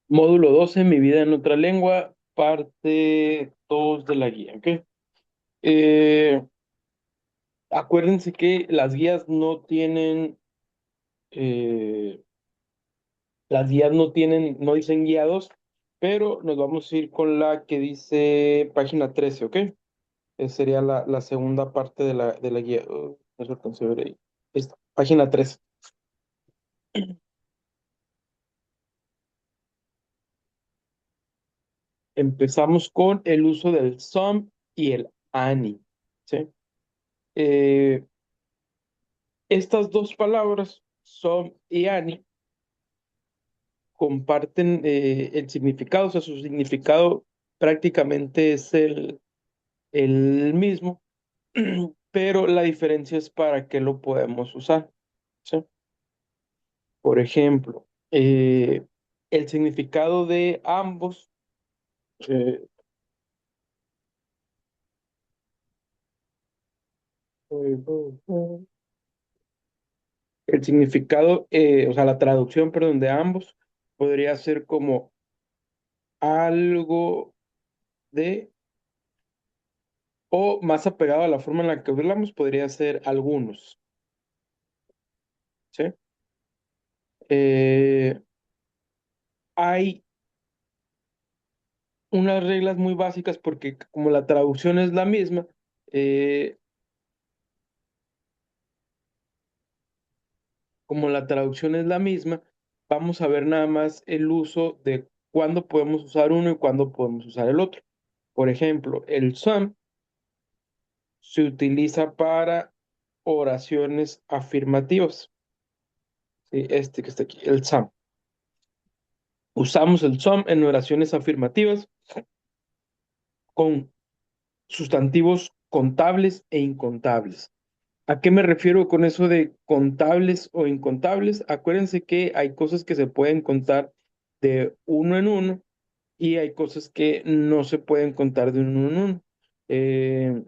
Módulo 12, mi vida en otra lengua, parte 2 de la guía, ¿ok? Eh, Acuérdense que las guías eh, no dicen guiados, pero nos vamos a ir con la que dice página 13, ¿ok? Sería la segunda parte de la guía. No se alcanzó a ver ahí. Esta, página 13. Empezamos con el uso del some y el any, ¿sí? Eh, Estas dos palabras, some y any, comparten el significado, o sea, su significado prácticamente es el mismo, pero la diferencia es para qué lo podemos usar, ¿sí? Por ejemplo, el significado de ambos, eh, el significado, o sea, la traducción, perdón, de ambos podría ser como algo de, o más apegado a la forma en la que hablamos, podría ser algunos, ¿sí? Eh, Hay unas reglas muy básicas porque como la traducción es la misma, eh, vamos a ver nada más el uso de cuándo podemos usar uno y cuándo podemos usar el otro. Por ejemplo, el some se utiliza para oraciones afirmativas. ¿Sí? Este que está aquí, el some. Usamos el some en oraciones afirmativas con sustantivos contables e incontables. ¿A qué me refiero con eso de contables o incontables? Acuérdense que hay cosas que se pueden contar de uno en uno y hay cosas que no se pueden contar de uno en uno. Eh,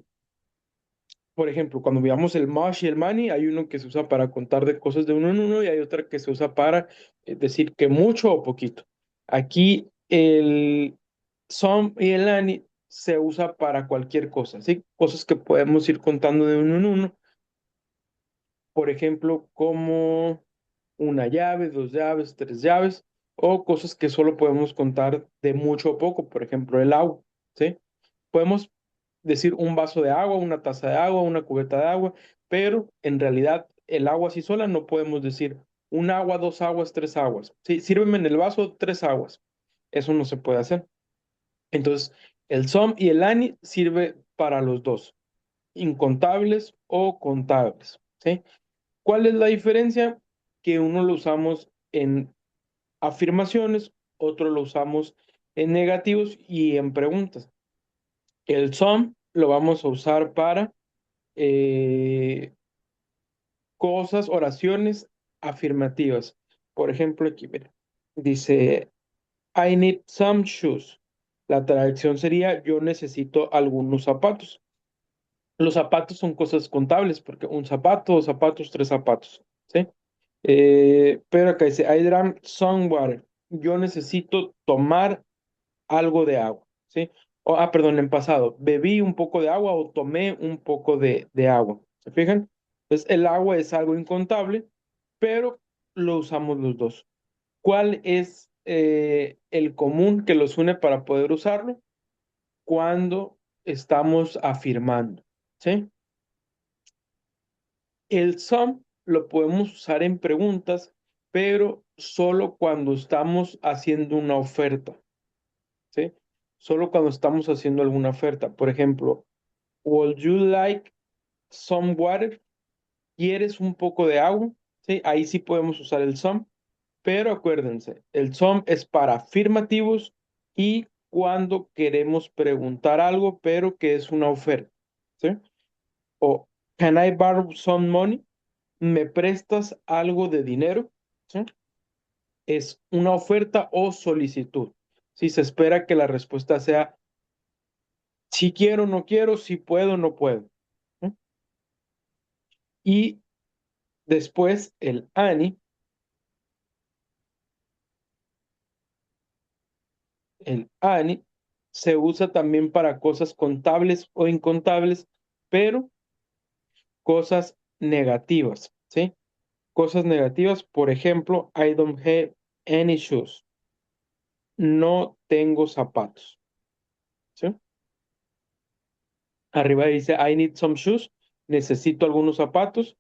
por ejemplo, cuando veamos el mush y el money, hay uno que se usa para contar de cosas de uno en uno y hay otra que se usa para decir que mucho o poquito. Aquí el some y el any se usa para cualquier cosa, ¿sí? Cosas que podemos ir contando de uno en uno, por ejemplo, como una llave, dos llaves, tres llaves, o cosas que solo podemos contar de mucho o poco, por ejemplo, el agua, ¿sí? Podemos decir un vaso de agua, una taza de agua, una cubeta de agua, pero en realidad el agua así sola no podemos decir un agua, dos aguas, tres aguas. Sí, sírveme en el vaso tres aguas. Eso no se puede hacer. Entonces, el some y el any sirve para los dos, incontables o contables, ¿sí? ¿Cuál es la diferencia? Que uno lo usamos en afirmaciones, otro lo usamos en negativos y en preguntas. El some lo vamos a usar para eh, cosas, oraciones afirmativas. Por ejemplo, aquí mira, dice, I need some shoes. La traducción sería, yo necesito algunos zapatos. Los zapatos son cosas contables, porque un zapato, dos zapatos, tres zapatos, ¿sí? Pero acá dice, I drank some water. Yo necesito tomar algo de agua, ¿sí? Perdón, en pasado, bebí un poco de agua o tomé un poco de agua. ¿Se fijan? Entonces, el agua es algo incontable, pero lo usamos los dos. ¿Cuál es el común que los une para poder usarlo? Cuando estamos afirmando, ¿sí? El some lo podemos usar en preguntas, pero solo cuando estamos haciendo una oferta, ¿sí? Solo cuando estamos haciendo alguna oferta. Por ejemplo, would you like some water? ¿Quieres un poco de agua? ¿Sí? Ahí sí podemos usar el some, pero acuérdense, el some es para afirmativos y cuando queremos preguntar algo, pero que es una oferta, ¿sí? O can I borrow some money? ¿Me prestas algo de dinero? ¿Sí? Es una oferta o solicitud. Si se espera que la respuesta sea si quiero, no quiero, si puedo, no puedo. ¿Sí? Y después el ani el any, se usa también para cosas contables o incontables, pero cosas negativas, ¿sí? Cosas negativas, por ejemplo, I don't have any shoes. No tengo zapatos, ¿sí? Arriba dice I need some shoes. Necesito algunos zapatos.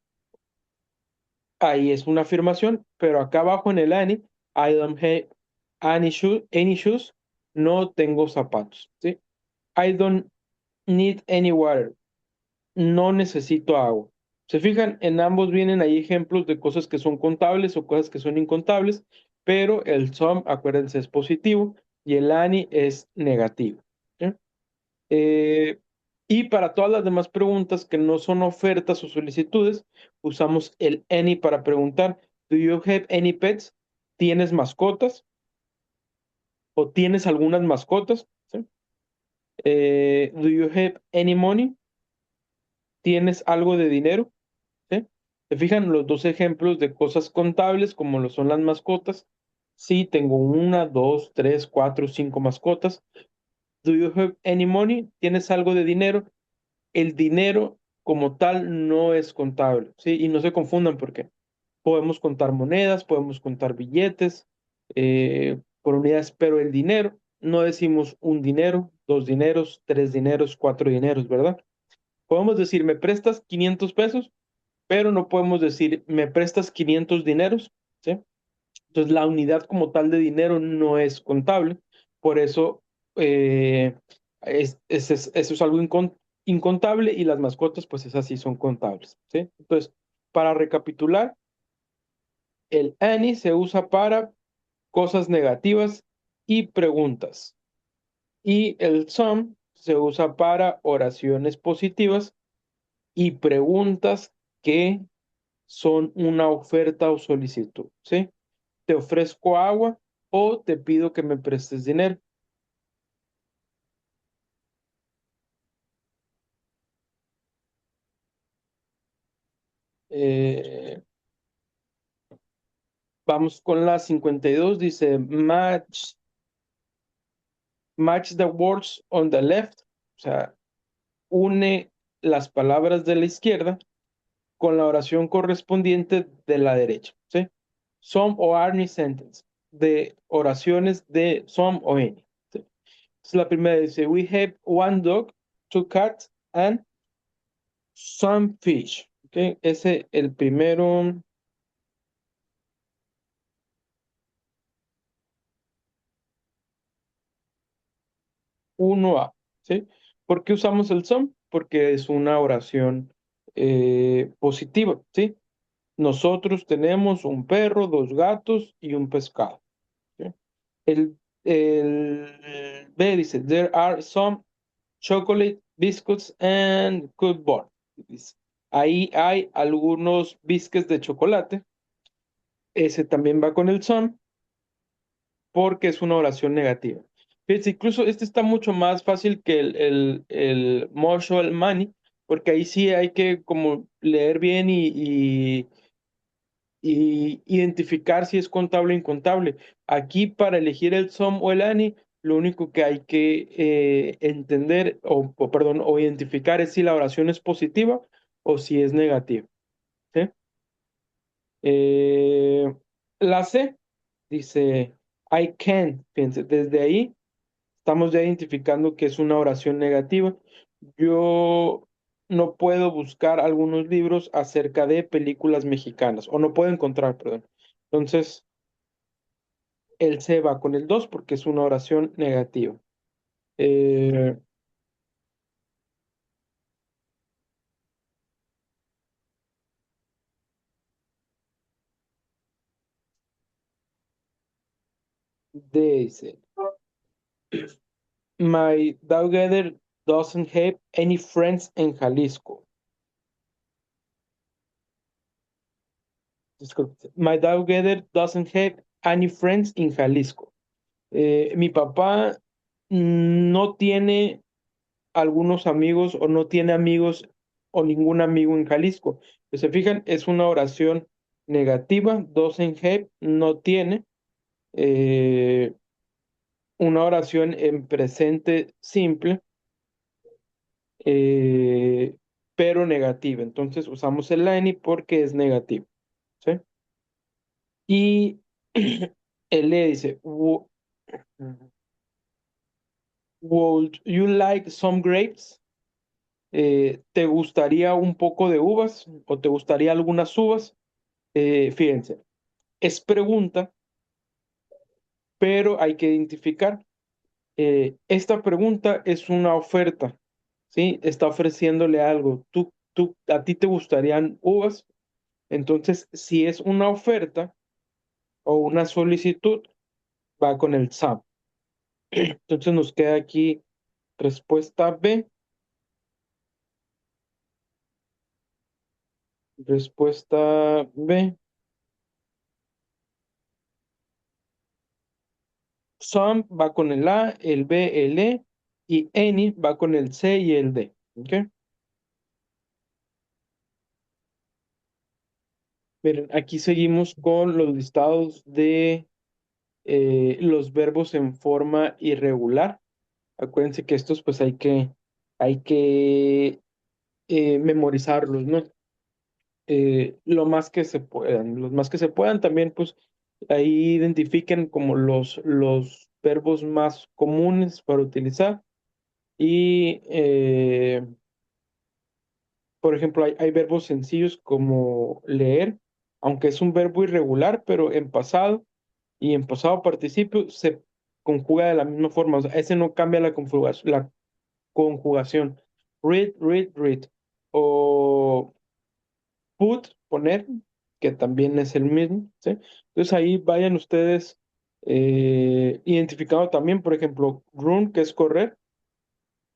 Ahí es una afirmación, pero acá abajo en el any, I don't have any shoes. No tengo zapatos, ¿sí? I don't need any water. No necesito agua. Se fijan, en ambos vienen ahí ejemplos de cosas que son contables o cosas que son incontables, pero el some, acuérdense, es positivo y el any es negativo, ¿sí? Eh, y para todas las demás preguntas que no son ofertas o solicitudes, usamos el any para preguntar, ¿Do you have any pets? ¿Tienes mascotas? ¿O tienes algunas mascotas? ¿Sí? ¿Do you have any money? ¿Tienes algo de dinero? ¿Sí? ¿Se fijan los dos ejemplos de cosas contables como lo son las mascotas? Sí, tengo una, dos, tres, cuatro, cinco mascotas. ¿Do you have any money? ¿Tienes algo de dinero? El dinero como tal no es contable, ¿sí? Y no se confundan porque podemos contar monedas, podemos contar billetes por unidades, pero el dinero, no decimos un dinero, dos dineros, tres dineros, cuatro dineros, ¿verdad? Podemos decir, ¿me prestas 500 pesos? Pero no podemos decir, ¿me prestas 500 dineros? ¿Sí? Entonces, la unidad como tal de dinero no es contable, por eso eh, eso es algo incontable y las mascotas, pues esas sí son contables, ¿sí? Entonces, para recapitular, el any se usa para cosas negativas y preguntas, y el some se usa para oraciones positivas y preguntas que son una oferta o solicitud, ¿sí? Te ofrezco agua o te pido que me prestes dinero. Eh, Vamos con la 52, dice match the words on the left, o sea, une las palabras de la izquierda con la oración correspondiente de la derecha, ¿sí? Some or any sentence, de oraciones de some o any, ¿sí? Entonces, la primera dice, we have one dog, two cats, and some fish, ¿ok? Ese, el primero, 1A, ¿sí? ¿Por qué usamos el some? Porque es una oración positiva, ¿sí? Nosotros tenemos un perro, dos gatos y un pescado, ¿sí? El B dice, there are some chocolate biscuits and cupboard. Dice, ahí hay algunos biscuits de chocolate. Ese también va con el some porque es una oración negativa. Fíjense, incluso este está mucho más fácil que el Marshall Money, porque ahí sí hay que como leer bien y identificar si es contable o incontable. Aquí para elegir el SOM o el ANI, lo único que hay que entender perdón, o identificar es si la oración es positiva o si es negativa, ¿sí? Eh, la C dice, I can, fíjense, desde ahí estamos ya identificando que es una oración negativa. Yo no puedo buscar algunos libros acerca de películas mexicanas, o no puedo encontrar, perdón. Entonces, el C va con el 2 porque es una oración negativa. Eh, D dice, My daughter doesn't have any friends in Jalisco. Disculpe. My daughter doesn't have any friends in Jalisco. Mi papá no tiene algunos amigos o no tiene amigos o ningún amigo en Jalisco. Si se fijan, es una oración negativa. Doesn't have, no tiene. Eh, una oración en presente simple, eh, pero negativa. Entonces usamos el any porque es negativo, ¿sí? Y él le dice, Would you like some grapes? ¿Te gustaría un poco de uvas o te gustaría algunas uvas? Fíjense, es pregunta, pero hay que identificar. Esta pregunta es una oferta, ¿sí? Está ofreciéndole algo. ¿A ti te gustarían uvas? Entonces, si es una oferta o una solicitud, va con el SAM. Entonces nos queda aquí respuesta B. Respuesta B. Some va con el A, el B, el E, y any va con el C y el D. ¿Ok? Miren, aquí seguimos con los listados de los verbos en forma irregular. Acuérdense que estos pues hay que memorizarlos, ¿no? Lo más que se puedan. Los más que se puedan también, pues ahí identifiquen como los verbos más comunes para utilizar. Y, por ejemplo, hay verbos sencillos como leer, aunque es un verbo irregular, pero en pasado y en pasado participio se conjuga de la misma forma. O sea, ese no cambia la conjugación. Read, read, read. O put, poner, que también es el mismo, ¿sí? Entonces ahí vayan ustedes identificando también, por ejemplo, run, que es correr,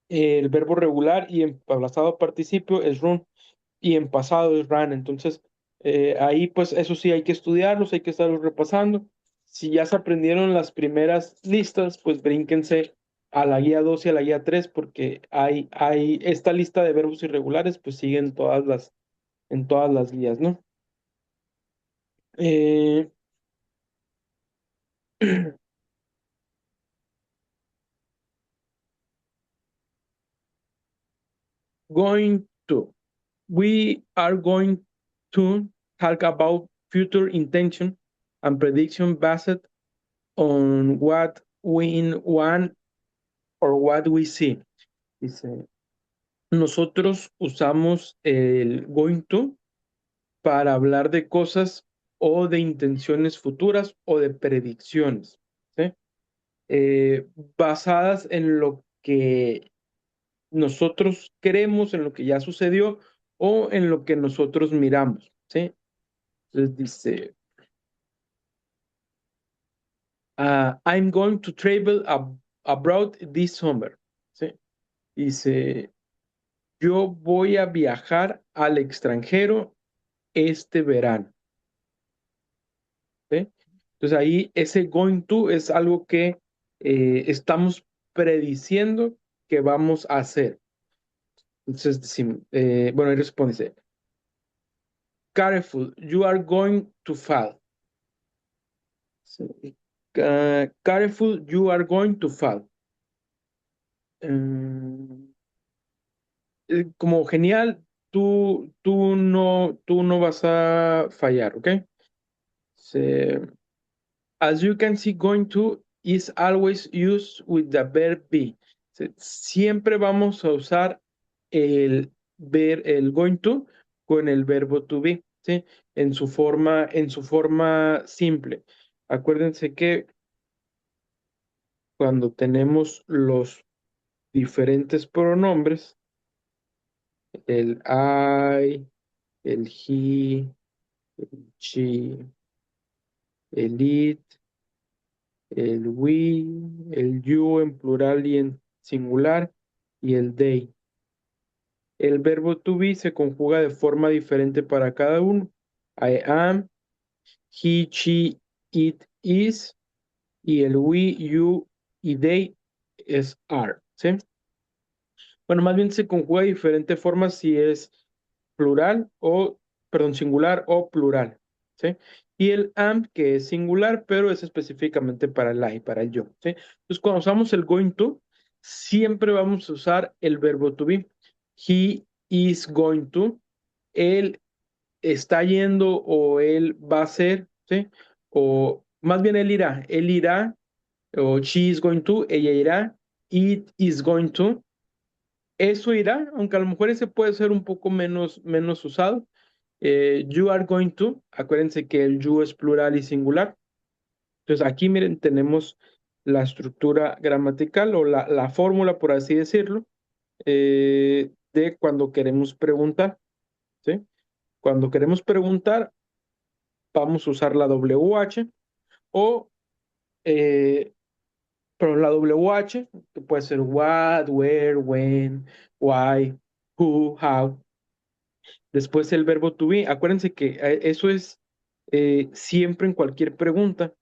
el verbo regular y en pasado participio es run y en pasado es run. Entonces ahí pues eso sí hay que estudiarlos, hay que estarlos repasando. Si ya se aprendieron las primeras listas, pues brínquense a la guía 2 y a la guía 3 porque hay esta lista de verbos irregulares, pues siguen en todas las guías, ¿no? Eh, going to. We are going to talk about future intention and prediction based on what we want or what we see. Dice, nosotros usamos el going to para hablar de cosas o de intenciones futuras o de predicciones, ¿sí? Eh, Basadas en lo que nosotros creemos, en lo que ya sucedió o en lo que nosotros miramos, ¿sí? Entonces dice, I'm going to travel abroad this summer, ¿sí? Dice, yo voy a viajar al extranjero este verano, ¿sí? Entonces ahí ese going to es algo que estamos prediciendo que vamos a hacer. Entonces decimos, bueno, ahí responde, dice, careful, you are going to fall. Sí. Careful, you are going to fall. Mm, como genial, tú no vas a fallar, ¿ok? Se- as you can see, going to is always used with the verb be. Siempre vamos a usar el going to con el verbo to be, ¿sí? En su forma simple. Acuérdense que cuando tenemos los diferentes pronombres, el I, el he, el she, el it, el we, el you en plural y en singular, y el they. El verbo to be se conjuga de forma diferente para cada uno. I am, he, she, it is, y el we, you y they es are, ¿sí? Bueno, más bien se conjuga de diferente forma si es plural o, perdón, singular o plural. ¿sí? Y el am, que es singular, pero es específicamente para el I, para el yo, ¿sí? Entonces, cuando usamos el going to, siempre vamos a usar el verbo to be. He is going to. Él está yendo o él va a ser, ¿sí? O más bien él irá, o she is going to, ella irá, it is going to, eso irá, aunque a lo mejor ese puede ser un poco menos usado. You are going to, acuérdense que el you es plural y singular. Entonces aquí miren, tenemos la estructura gramatical o la fórmula, por así decirlo, de cuando queremos preguntar, ¿sí? Cuando queremos preguntar, vamos a usar la WH o, pero la WH, que puede ser what, where, when, why, who, how. Después el verbo to be. Acuérdense que eso es siempre en cualquier pregunta.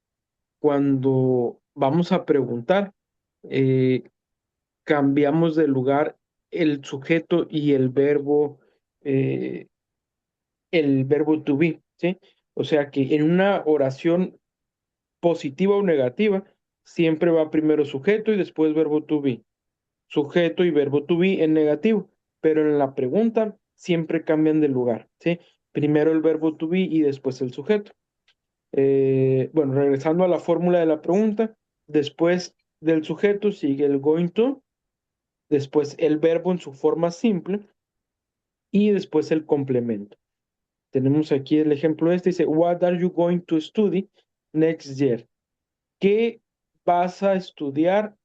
Cuando vamos a preguntar, eh, cambiamos de lugar el sujeto y el verbo to be, ¿sí? O sea que en una oración positiva o negativa, siempre va primero sujeto y después verbo to be. Sujeto y verbo to be en negativo, pero en la pregunta siempre cambian de lugar, ¿sí? Primero el verbo to be y después el sujeto. Bueno, regresando a la fórmula de la pregunta, después del sujeto sigue el going to, después el verbo en su forma simple y después el complemento. Tenemos aquí el ejemplo este, dice, What are you going to study next year? ¿Qué vas a estudiar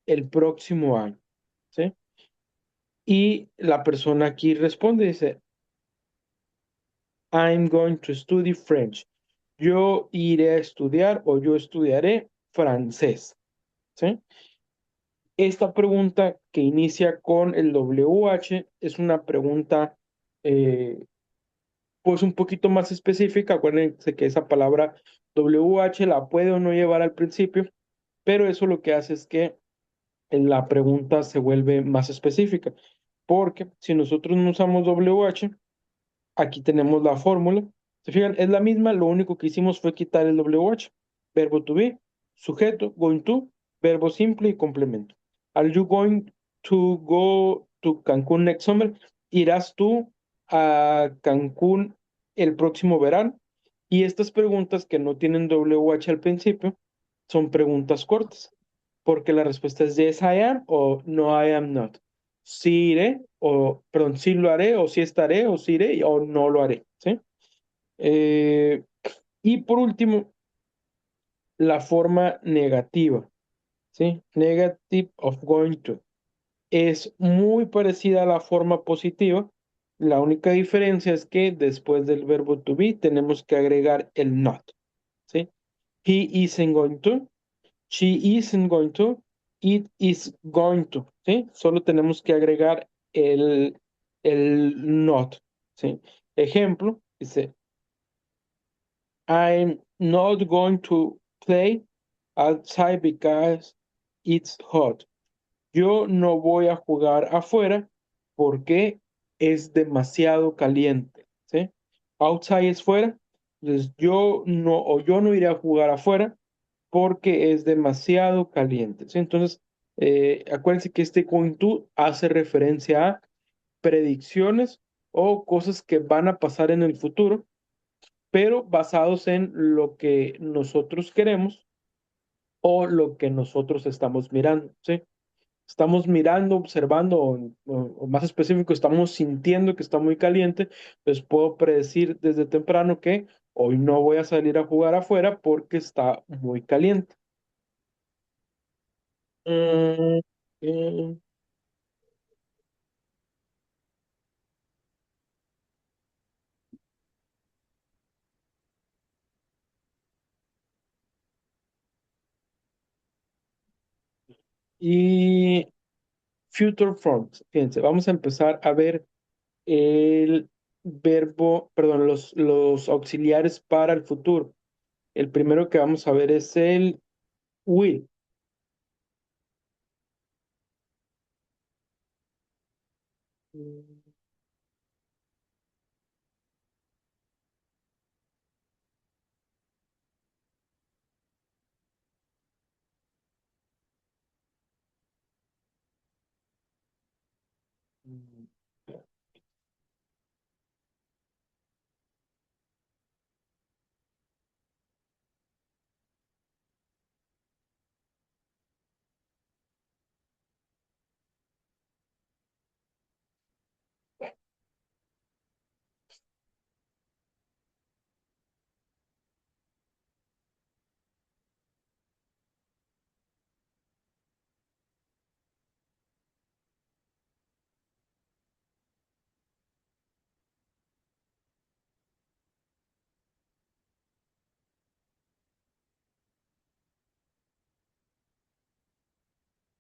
el próximo año? ¿Sí? Y la persona aquí responde, dice, I'm going to study French. Yo iré a estudiar o yo estudiaré francés. ¿Sí? Esta pregunta que inicia con el WH es una pregunta pues un poquito más específica. Acuérdense que esa palabra WH la puede o no llevar al principio, pero eso lo que hace es que la pregunta se vuelve más específica, porque si nosotros no usamos WH, aquí tenemos la fórmula. Se fijan, es la misma, lo único que hicimos fue quitar el WH. Verbo to be, sujeto, going to, verbo simple y complemento. Are you going to go to Cancún next summer? ¿Irás tú a Cancún el próximo verano? Y estas preguntas que no tienen WH al principio son preguntas cortas, porque la respuesta es yes I am o no I am not. Sí iré, o, perdón, sí lo haré, o sí estaré, o sí iré, o no lo haré, ¿sí? Eh, y por último, la forma negativa, ¿sí? Negative of going to. Es muy parecida a la forma positiva. La única diferencia es que después del verbo to be tenemos que agregar el not, ¿sí? He isn't going to, she isn't going to, it is going to, ¿sí? Solo tenemos que agregar el not, ¿sí? Ejemplo, dice, I'm not going to play outside because it's hot. Yo no voy a jugar afuera porque es demasiado caliente, ¿sí? Outside es fuera, entonces yo no iré a jugar afuera porque es demasiado caliente, ¿sí? Entonces, acuérdense que este going to hace referencia a predicciones o cosas que van a pasar en el futuro, pero basados en lo que nosotros queremos o lo que nosotros estamos mirando, ¿sí? Estamos mirando, observando, o más específico, estamos sintiendo que está muy caliente, pues puedo predecir desde temprano que hoy no voy a salir a jugar afuera porque está muy caliente. Mm, mm, Y future forms, fíjense, vamos a empezar a ver el verbo, perdón, los auxiliares para el futuro. El primero que vamos a ver es el will.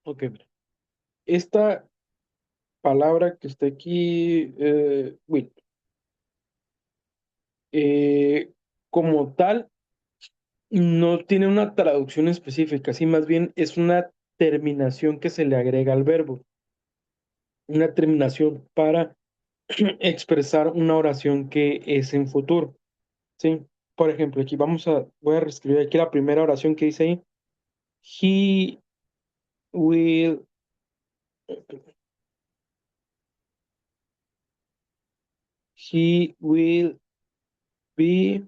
Ok, mira. Esta palabra que está aquí, will, eh, como tal, no tiene una traducción específica, sí, más bien es una terminación que se le agrega al verbo, una terminación para expresar una oración que es en futuro, ¿sí? Por ejemplo, aquí voy a reescribir aquí la primera oración que dice ahí. He will, he will be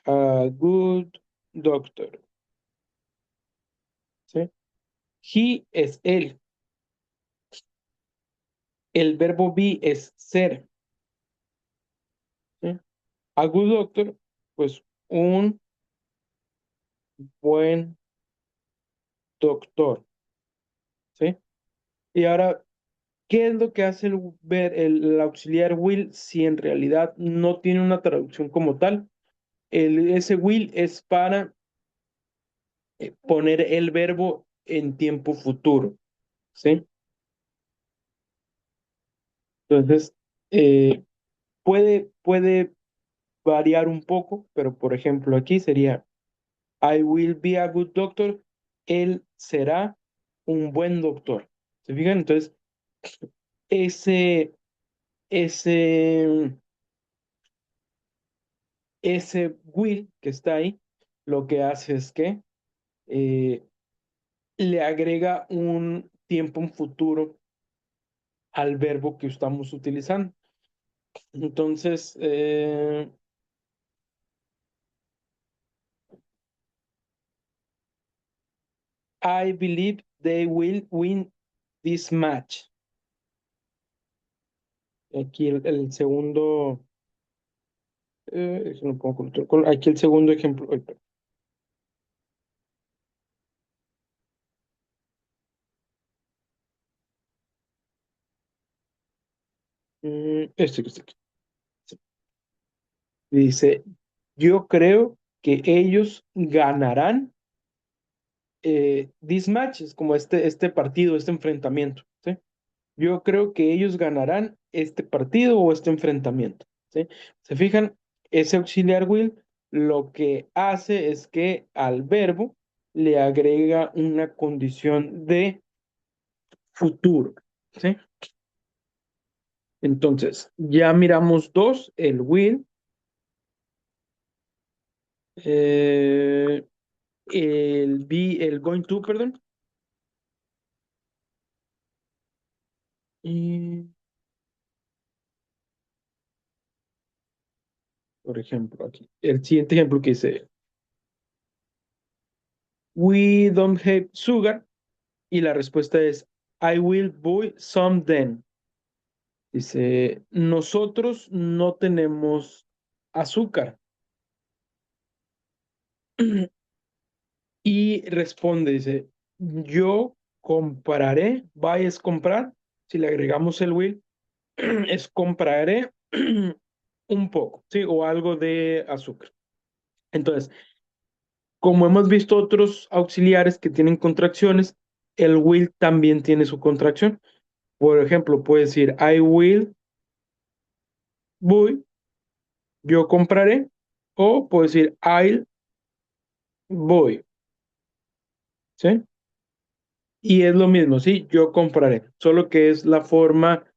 a good doctor, ¿sí? He es él, el verbo be es ser, ¿sí? A good doctor, pues un buen doctor, ¿sí? Y ahora, ¿qué es lo que hace el auxiliar will si en realidad no tiene una traducción como tal? Ese will es para poner el verbo en tiempo futuro, ¿sí? Entonces, eh, puede variar un poco, pero por ejemplo aquí sería, I will be a good doctor, él será un buen doctor. ¿Se fijan? Entonces, ese, ese, ese will que está ahí, lo que hace es que eh, le agrega un tiempo en futuro al verbo que estamos utilizando. Entonces, I believe they will win this match. Aquí el segundo, eso no puedo aquí el segundo ejemplo. Ay, perdón. Este aquí. Sí. Dice, yo creo que ellos ganarán this match, es como este partido, este enfrentamiento, ¿sí? Yo creo que ellos ganarán este partido o este enfrentamiento, ¿sí? ¿Se fijan? Ese auxiliar will lo que hace es que al verbo le agrega una condición de futuro, ¿sí? Entonces, ya miramos dos, el will, eh, el going to, perdón, y por ejemplo, aquí, el siguiente ejemplo que dice, we don't have sugar, y la respuesta es, I will buy some then. Dice, nosotros no tenemos azúcar. Y responde, dice, yo compraré, buy es comprar, si le agregamos el will, es compraré un poco, ¿sí? O algo de azúcar. Entonces, como hemos visto otros auxiliares que tienen contracciones, el will también tiene su contracción. Por ejemplo, puede decir, I will, voy, yo compraré, o puedo decir, I'll, voy, ¿sí? Y es lo mismo, ¿sí? Yo compraré, solo que es la forma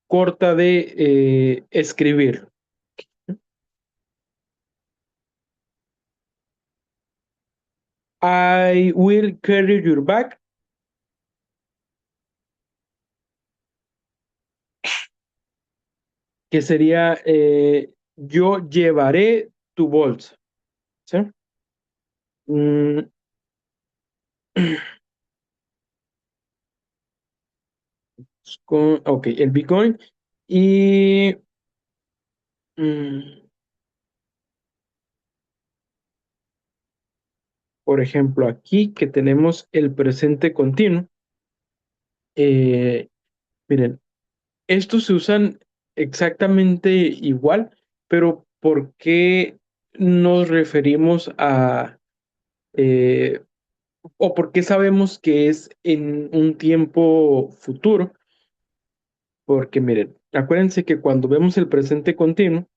corta de escribir. I will carry your bag. que sería yo llevaré tu bolsa, ¿sí? Mm, ok, el Bitcoin. Y, mm, por ejemplo, aquí que tenemos el presente continuo, eh, miren, estos se usan exactamente igual, pero ¿por qué nos referimos a, eh, o por qué sabemos que es en un tiempo futuro? Porque miren, acuérdense que cuando vemos el presente continuo,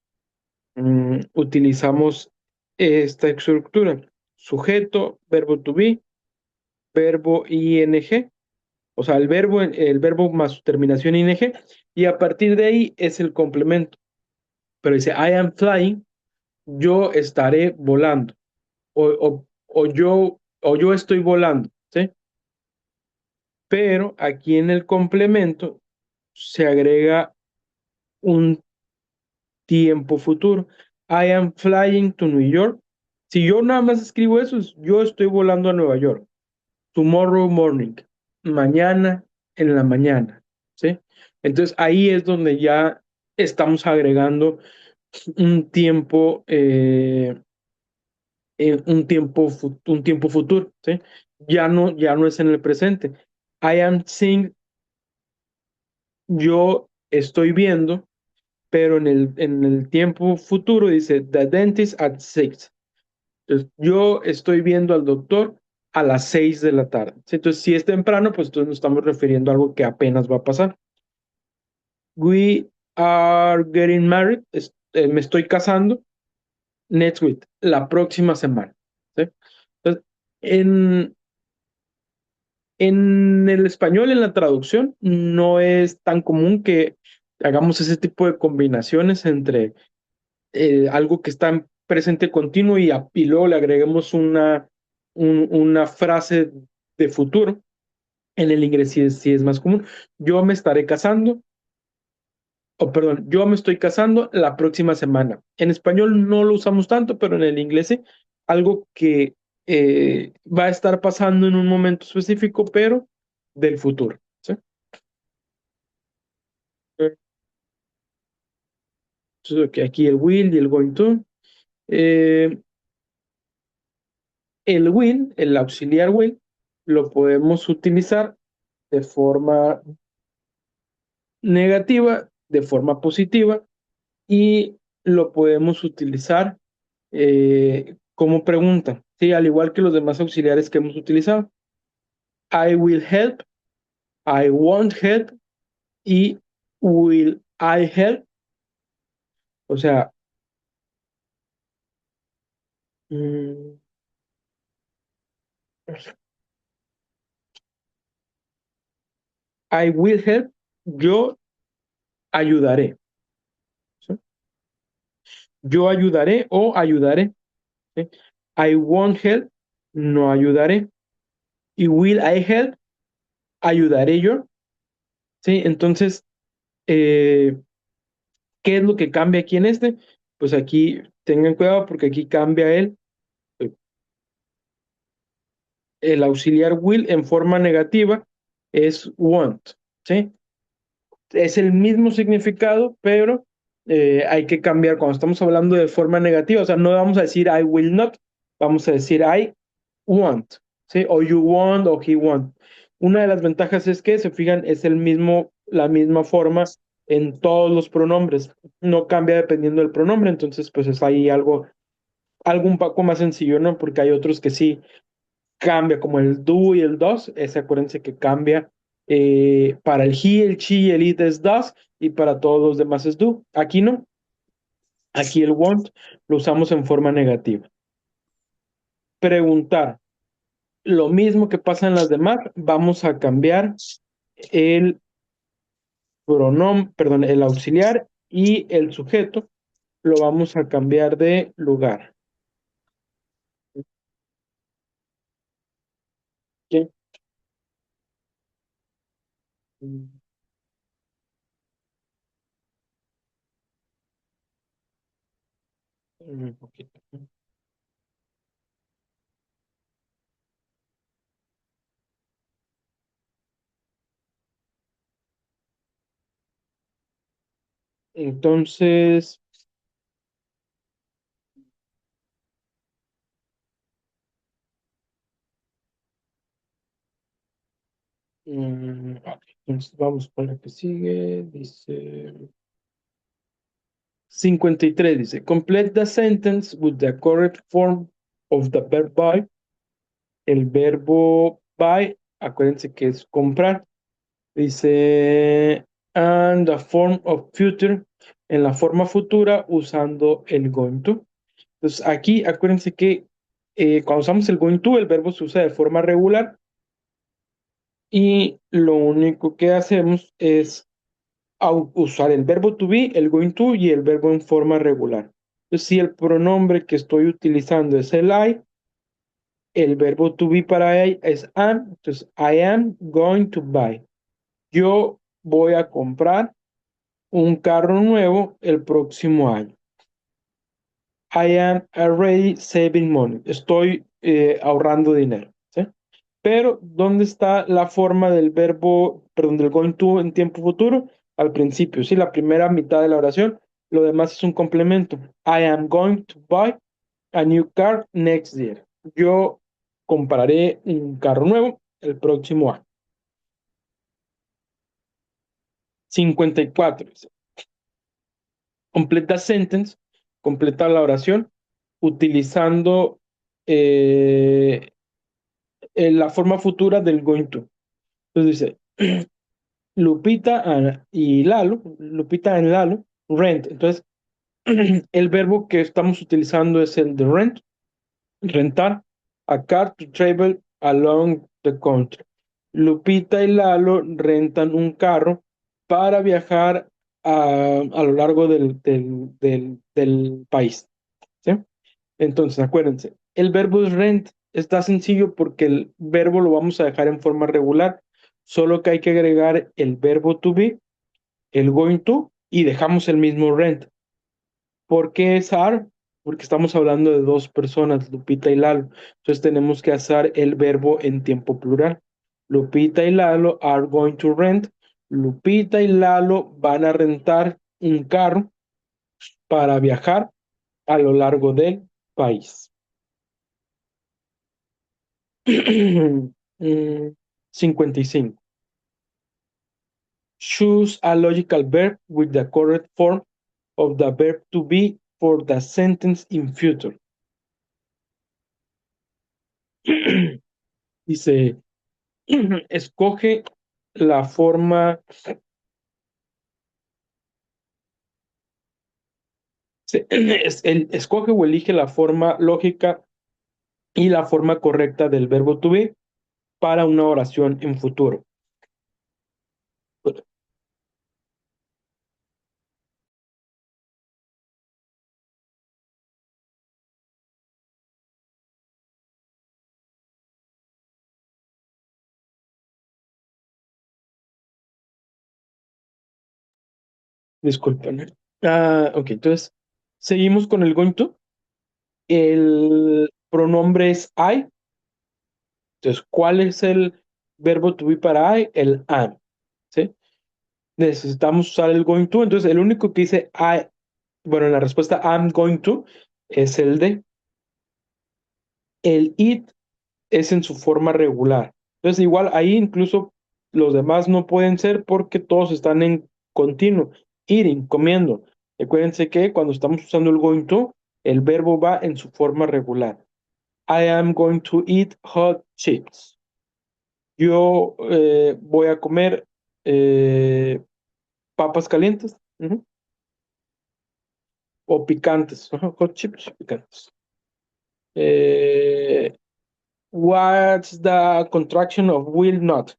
utilizamos esta estructura: sujeto, verbo to be, verbo ing, o sea, el verbo más su terminación ing, y a partir de ahí es el complemento. Pero dice, I am flying, yo estaré volando, o yo estoy volando, ¿sí? Pero aquí en el complemento se agrega un tiempo futuro. I am flying to New York. Si yo nada más escribo eso, yo estoy volando a Nueva York. Tomorrow morning. Mañana en la mañana, ¿sí? Entonces ahí es donde ya estamos agregando un tiempo, un tiempo futuro, ¿sí? Ya no es en el presente. I am seeing, yo estoy viendo, pero en el tiempo futuro dice the dentist at 6. Entonces, yo estoy viendo al doctor a las 6 de la tarde. ¿Sí? Entonces, si es temprano, pues entonces nos estamos refiriendo a algo que apenas va a pasar. We are getting married. Me estoy casando next week, la próxima semana. ¿Sí? Entonces, en el español, en la traducción, no es tan común que hagamos ese tipo de combinaciones entre algo que está en presente continuo y luego le agreguemos una frase de futuro. En el inglés sí es más común. Yo me estaré casando, o perdón, yo me estoy casando la próxima semana. En español no lo usamos tanto, pero en el inglés sí. Algo que va a estar pasando en un momento específico, pero del futuro. ¿Sí? Entonces, ok, aquí el will y el going to. Eh, el will, el auxiliar will, lo podemos utilizar de forma negativa, de forma positiva, y lo podemos utilizar como pregunta, ¿sí? Al igual que los demás auxiliares que hemos utilizado. I will help, I won't help y will I help. O sea, mm, I will help, yo ayudaré. ¿Sí? Yo ayudaré o ayudaré. ¿Sí? I won't help, no ayudaré. Y will I help, ayudaré yo. ¿Sí? Entonces, eh, ¿qué es lo que cambia aquí en este? Pues aquí tengan cuidado porque aquí cambia el auxiliar will en forma negativa es want, ¿sí? Es el mismo significado, pero hay que cambiar cuando estamos hablando de forma negativa. O sea, no vamos a decir I will not, vamos a decir I want, ¿sí? O you want o he want. Una de las ventajas es que, se fijan, es la misma forma en todos los pronombres. No cambia dependiendo del pronombre, entonces pues es ahí algo un poco más sencillo, ¿no? Porque hay otros que sí cambia, como el do y el does. Ese acuérdense que cambia. Para el he, el she y el it es does, y para todos los demás es do. Aquí no. Aquí el want lo usamos en forma negativa. Preguntar. Lo mismo que pasa en las demás, vamos a cambiar el pronombre, perdón, el auxiliar y el sujeto lo vamos a cambiar de lugar. ¿Ok? Un poquito. Entonces, ok, entonces vamos con la que sigue. Dice 53, dice, complete the sentence with the correct form of the verb buy. El verbo buy, acuérdense que es comprar. Dice, and the form of future, en la forma futura usando el going to. Entonces aquí acuérdense que cuando usamos el going to, el verbo se usa de forma regular y lo único que hacemos es usar el verbo to be, el going to y el verbo en forma regular. Entonces, si el pronombre que estoy utilizando es el I, el verbo to be para I es am, entonces I am going to buy. Yo voy a comprar un carro nuevo el próximo año. I am already saving money. Estoy ahorrando dinero. ¿Sí? Pero, ¿dónde está la forma del verbo, perdón, del going to en tiempo futuro? Al principio, sí, la primera mitad de la oración. Lo demás es un complemento. I am going to buy a new car next year. Yo compraré un carro nuevo el próximo año. 54. Completa sentence, completa la oración utilizando eh, la forma futura del going to. Entonces dice, Lupita y Lalo, Lupita y Lalo, rent. Entonces, el verbo que estamos utilizando es el de rent, rentar, a car to travel along the country. Lupita y Lalo rentan un carro para viajar a lo largo del país. ¿Sí? Entonces, acuérdense, el verbo es rent. Está sencillo porque el verbo lo vamos a dejar en forma regular, solo que hay que agregar el verbo to be, el going to, y dejamos el mismo rent. ¿Por qué es are? Porque estamos hablando de dos personas, Lupita y Lalo. Entonces tenemos que hacer el verbo en tiempo plural. Lupita y Lalo are going to rent. Lupita y Lalo van a rentar un carro para viajar a lo largo del país. 55. Choose a logical verb with the correct form of the verb to be for the sentence in future. Dice, escoge la forma, escoge o elige la forma lógica y la forma correcta del verbo to be para una oración en futuro. Disculpen. Ok, entonces seguimos con el going to. El pronombre es I. Entonces, ¿cuál es el verbo to be para I? El am. ¿Sí? Necesitamos usar el going to. Entonces, el único que dice I, bueno, en la respuesta I'm going to es el de. El it es en su forma regular. Entonces, igual ahí incluso los demás no pueden ser porque todos están en continuo. Eating, comiendo. Acuérdense que cuando estamos usando el going to, el verbo va en su forma regular. I am going to eat hot chips. Yo voy a comer papas calientes, o picantes, hot chips picantes. Eh, what's the contraction of will not?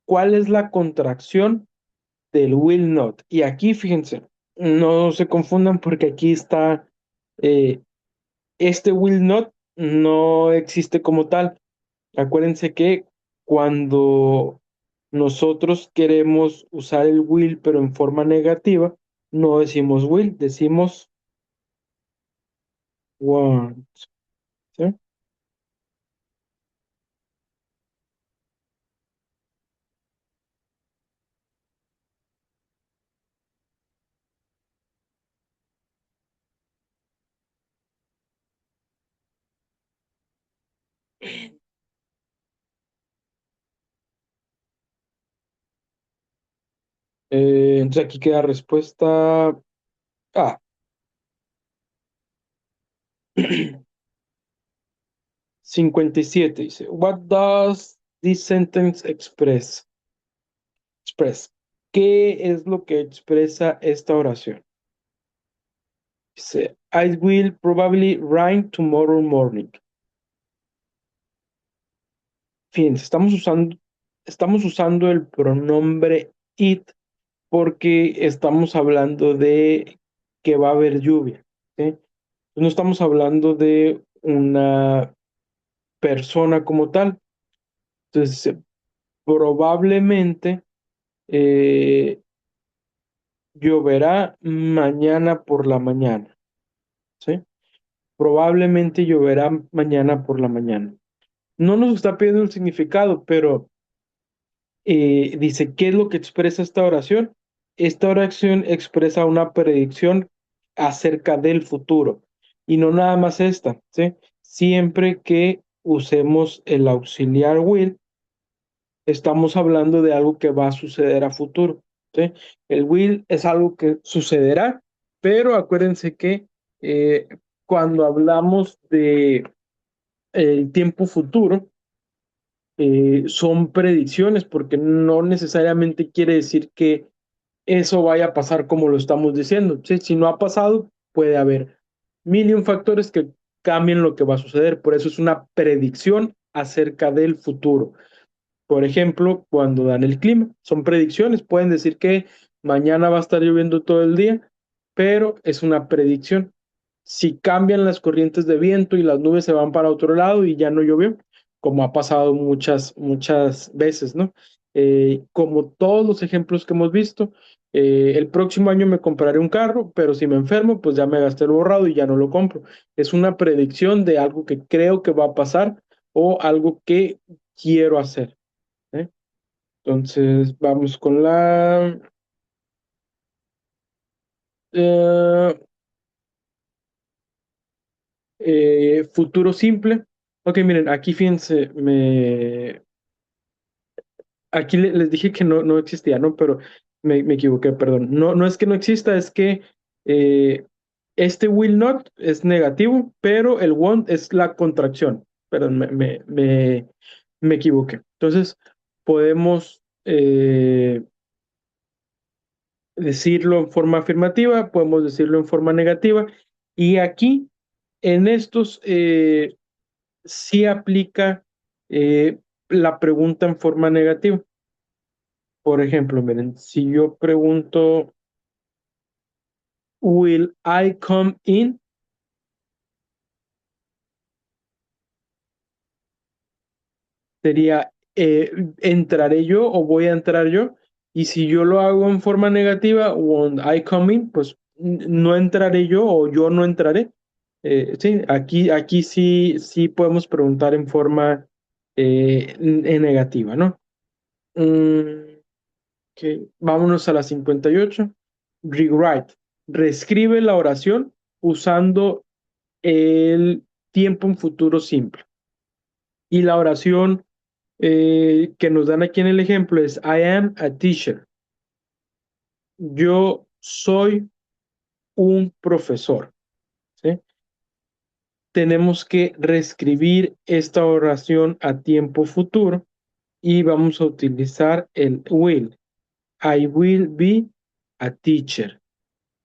¿Cuál es la contracción del will not? Y aquí, fíjense, no se confundan porque aquí está, eh, este will not no existe como tal. Acuérdense que cuando nosotros queremos usar el will, pero en forma negativa, no decimos will, decimos want, ¿sí? Entonces aquí queda respuesta A. 57 dice, What does this sentence express? ¿Qué es lo que expresa esta oración? Dice, I will probably rain tomorrow morning. Fíjense, estamos usando el pronombre it porque estamos hablando de que va a haber lluvia, ¿sí? No estamos hablando de una persona como tal. Entonces, probablemente eh, lloverá mañana por la mañana, ¿sí? Probablemente lloverá mañana por la mañana. No nos está pidiendo el significado, pero dice, ¿qué es lo que expresa esta oración? Esta oración expresa una predicción acerca del futuro. Y no nada más esta, ¿sí? Siempre que usemos el auxiliar will, estamos hablando de algo que va a suceder a futuro, ¿sí? El will es algo que sucederá, pero acuérdense que eh, cuando hablamos de el tiempo futuro, son predicciones, porque no necesariamente quiere decir que eso vaya a pasar como lo estamos diciendo, ¿sí? Si no ha pasado, puede haber mil y un factores que cambien lo que va a suceder, por eso es una predicción acerca del futuro. Por ejemplo, cuando dan el clima, son predicciones, pueden decir que mañana va a estar lloviendo todo el día, pero es una predicción. Si cambian las corrientes de viento y las nubes se van para otro lado y ya no llovió, como ha pasado muchas veces, ¿no? Como todos los ejemplos que hemos visto, el próximo año me compraré un carro, pero si me enfermo, pues ya me gasté el borrado y ya no lo compro. Es una predicción de algo que creo que va a pasar o algo que quiero hacer. ¿Eh? Entonces, vamos con la eh, futuro simple. Ok, miren, aquí fíjense, aquí les dije que no existía, ¿no? Pero me equivoqué, perdón. No es que no exista, es que eh, este will not es negativo, pero el won't es la contracción. Perdón, me equivoqué. Entonces, podemos decirlo en forma afirmativa, podemos decirlo en forma negativa. Y aquí, en estos, sí aplica la pregunta en forma negativa. Por ejemplo, miren, si yo pregunto, ¿Will I come in? Sería, ¿entraré yo o voy a entrar yo? Y si yo lo hago en forma negativa, won't I come in, pues no entraré yo o yo no entraré. Sí, aquí sí podemos preguntar en forma en negativa, ¿no? Mm, ok, vámonos a la 58. Rewrite. Reescribe la oración usando el tiempo en futuro simple. Y la oración que nos dan aquí en el ejemplo es I am a teacher. Yo soy un profesor. ¿Sí? Tenemos que reescribir esta oración a tiempo futuro y vamos a utilizar el will. I will be a teacher.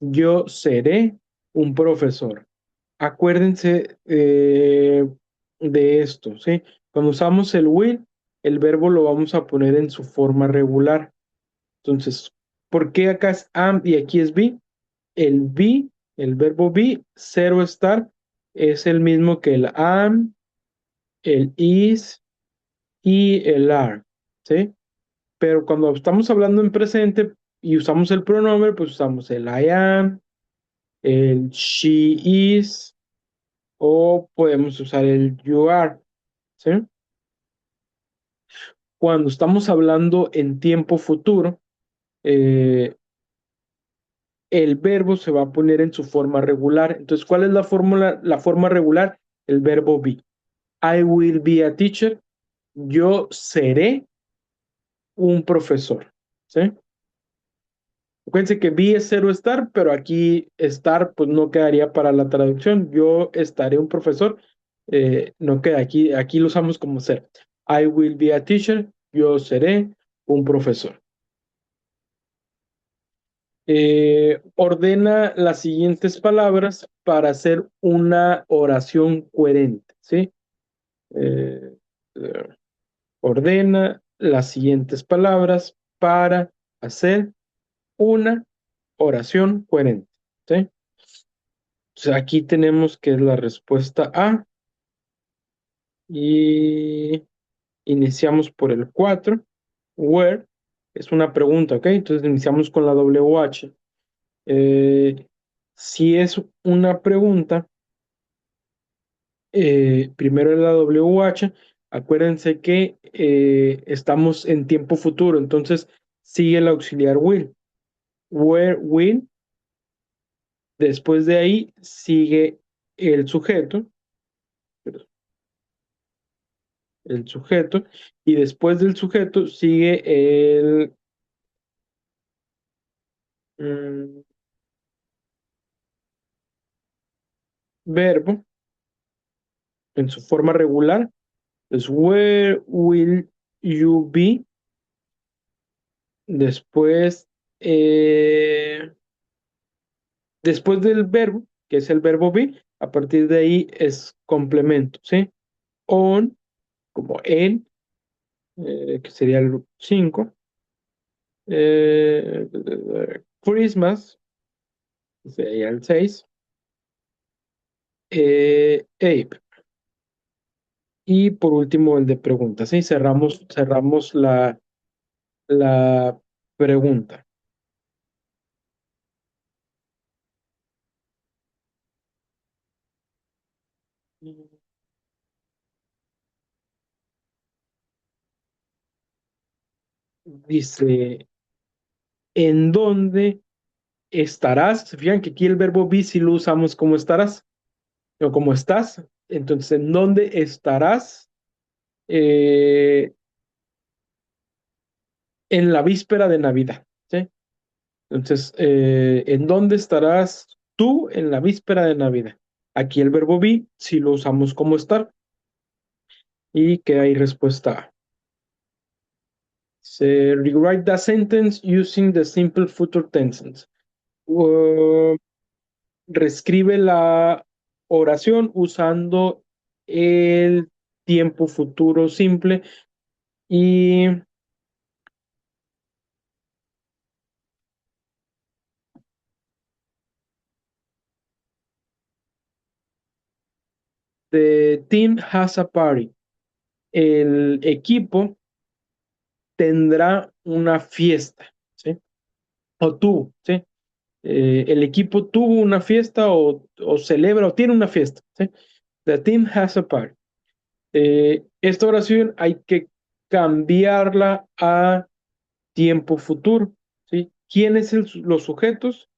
Yo seré un profesor. Acuérdense de esto, ¿sí? Cuando usamos el will, el verbo lo vamos a poner en su forma regular. Entonces, ¿por qué acá es am y aquí es be? El be, el verbo be, cero estar, es el mismo que el am, el is y el are, ¿sí? Pero cuando estamos hablando en presente y usamos el pronombre, pues usamos el I am, el she is, o podemos usar el you are, ¿sí? Cuando estamos hablando en tiempo futuro, eh, el verbo se va a poner en su forma regular. Entonces, ¿cuál es la fórmula, la forma regular? El verbo be. I will be a teacher. Yo seré un profesor, ¿sí? Acuérdense que be es ser o estar, pero aquí estar pues no quedaría para la traducción. Yo estaré un profesor, no queda aquí, aquí lo usamos como ser. I will be a teacher, yo seré un profesor. Ordena las siguientes palabras para hacer una oración coherente, ¿sí? Eh, eh, ordena las siguientes palabras para hacer una oración coherente, ¿sí? Entonces, aquí tenemos que es la respuesta A y iniciamos por el 4. Where es una pregunta, ¿ok? Entonces iniciamos con la WH. Eh, si es una pregunta, primero la WH, acuérdense que estamos en tiempo futuro, entonces sigue el auxiliar will. Where will, después de ahí sigue el sujeto, el sujeto, y después del sujeto sigue el mm, verbo en su forma regular. Es where will you be? Después, eh, después del verbo, que es el verbo be, a partir de ahí es complemento, ¿sí? On, como en, que sería el 5. Eh, Christmas, sería el 6. Ape. Y por último, el de preguntas, ¿sí? Cerramos la pregunta. Dice, ¿en dónde estarás? Se fijan que aquí el verbo be si lo usamos como estarás o como estás. Entonces, ¿en dónde estarás en la víspera de Navidad? ¿Sí? Entonces, ¿en dónde estarás tú en la víspera de Navidad? Aquí el verbo be si lo usamos como estar y que hay respuesta A. Se rewrite the sentence using the simple future tenses. Uh, reescribe la oración usando el tiempo futuro simple y the team has a party. El equipo tendrá una fiesta, ¿sí? O tuvo, ¿sí? El equipo tuvo una fiesta o celebra o tiene una fiesta, ¿sí? The team has a party. Esta oración hay que cambiarla a tiempo futuro, ¿sí? ¿Quiénes son los sujetos?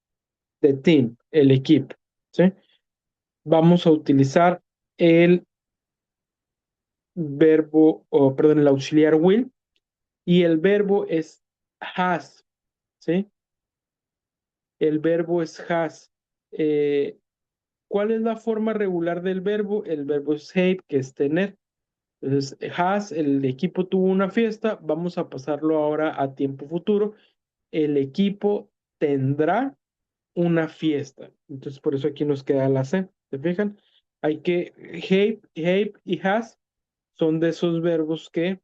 The team, el equipo, ¿sí? Vamos a utilizar el verbo, o perdón, el auxiliar will, y el verbo es has, ¿sí? El verbo es has. Eh, ¿Cuál es la forma regular del verbo? El verbo es have, que es tener. Entonces, has, el equipo tuvo una fiesta, vamos a pasarlo ahora a tiempo futuro. El equipo tendrá una fiesta. Entonces, por eso aquí nos queda la C. ¿Se fijan? Hay que, have y has son de esos verbos que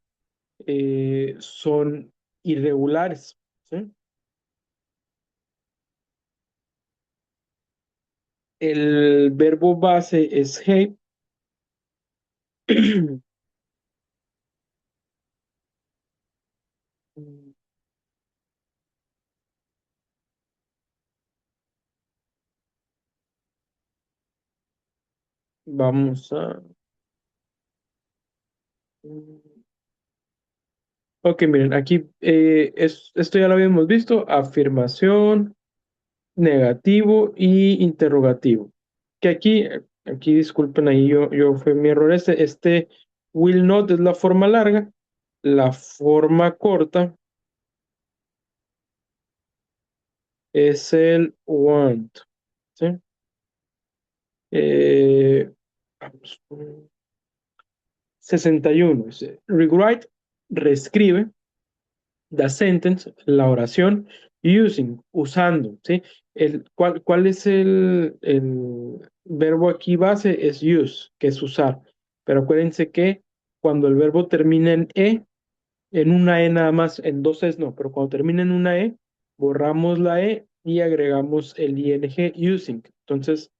son irregulares. ¿Sí? El verbo base es have. Vamos a... Ok, miren, aquí esto ya lo habíamos visto, afirmación, negativo y interrogativo. Que aquí disculpen ahí, yo fue mi error. Este will not es la forma larga, la forma corta es el want, ¿sí? Vamos, 61, dice, rewrite, reescribe, the sentence, la oración, using, usando, ¿sí? ¿Cuál es el verbo aquí base? Es use, que es usar. Pero acuérdense que cuando el verbo termina en una E nada más, en dos Es no, pero cuando termina en una E, borramos la E y agregamos el ing, using. Entonces,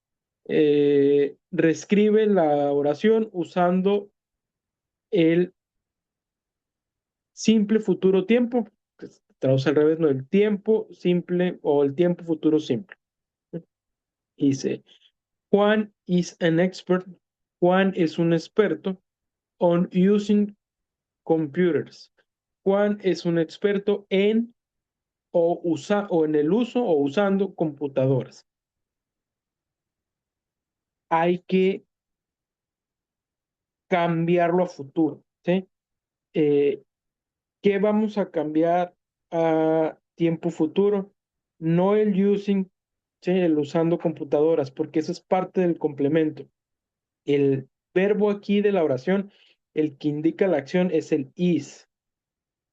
reescribe la oración usando el simple futuro tiempo, que se traduce al revés, no, el tiempo simple o el tiempo futuro simple. Dice, Juan is an expert. Juan es un experto on using computers. Juan es un experto en o en el uso o usando computadoras. Hay que cambiarlo a futuro, ¿sí? Eh, ¿Qué vamos a cambiar a tiempo futuro? No el using, ¿sí? El usando computadoras, porque eso es parte del complemento. El verbo aquí de la oración, el que indica la acción es el is,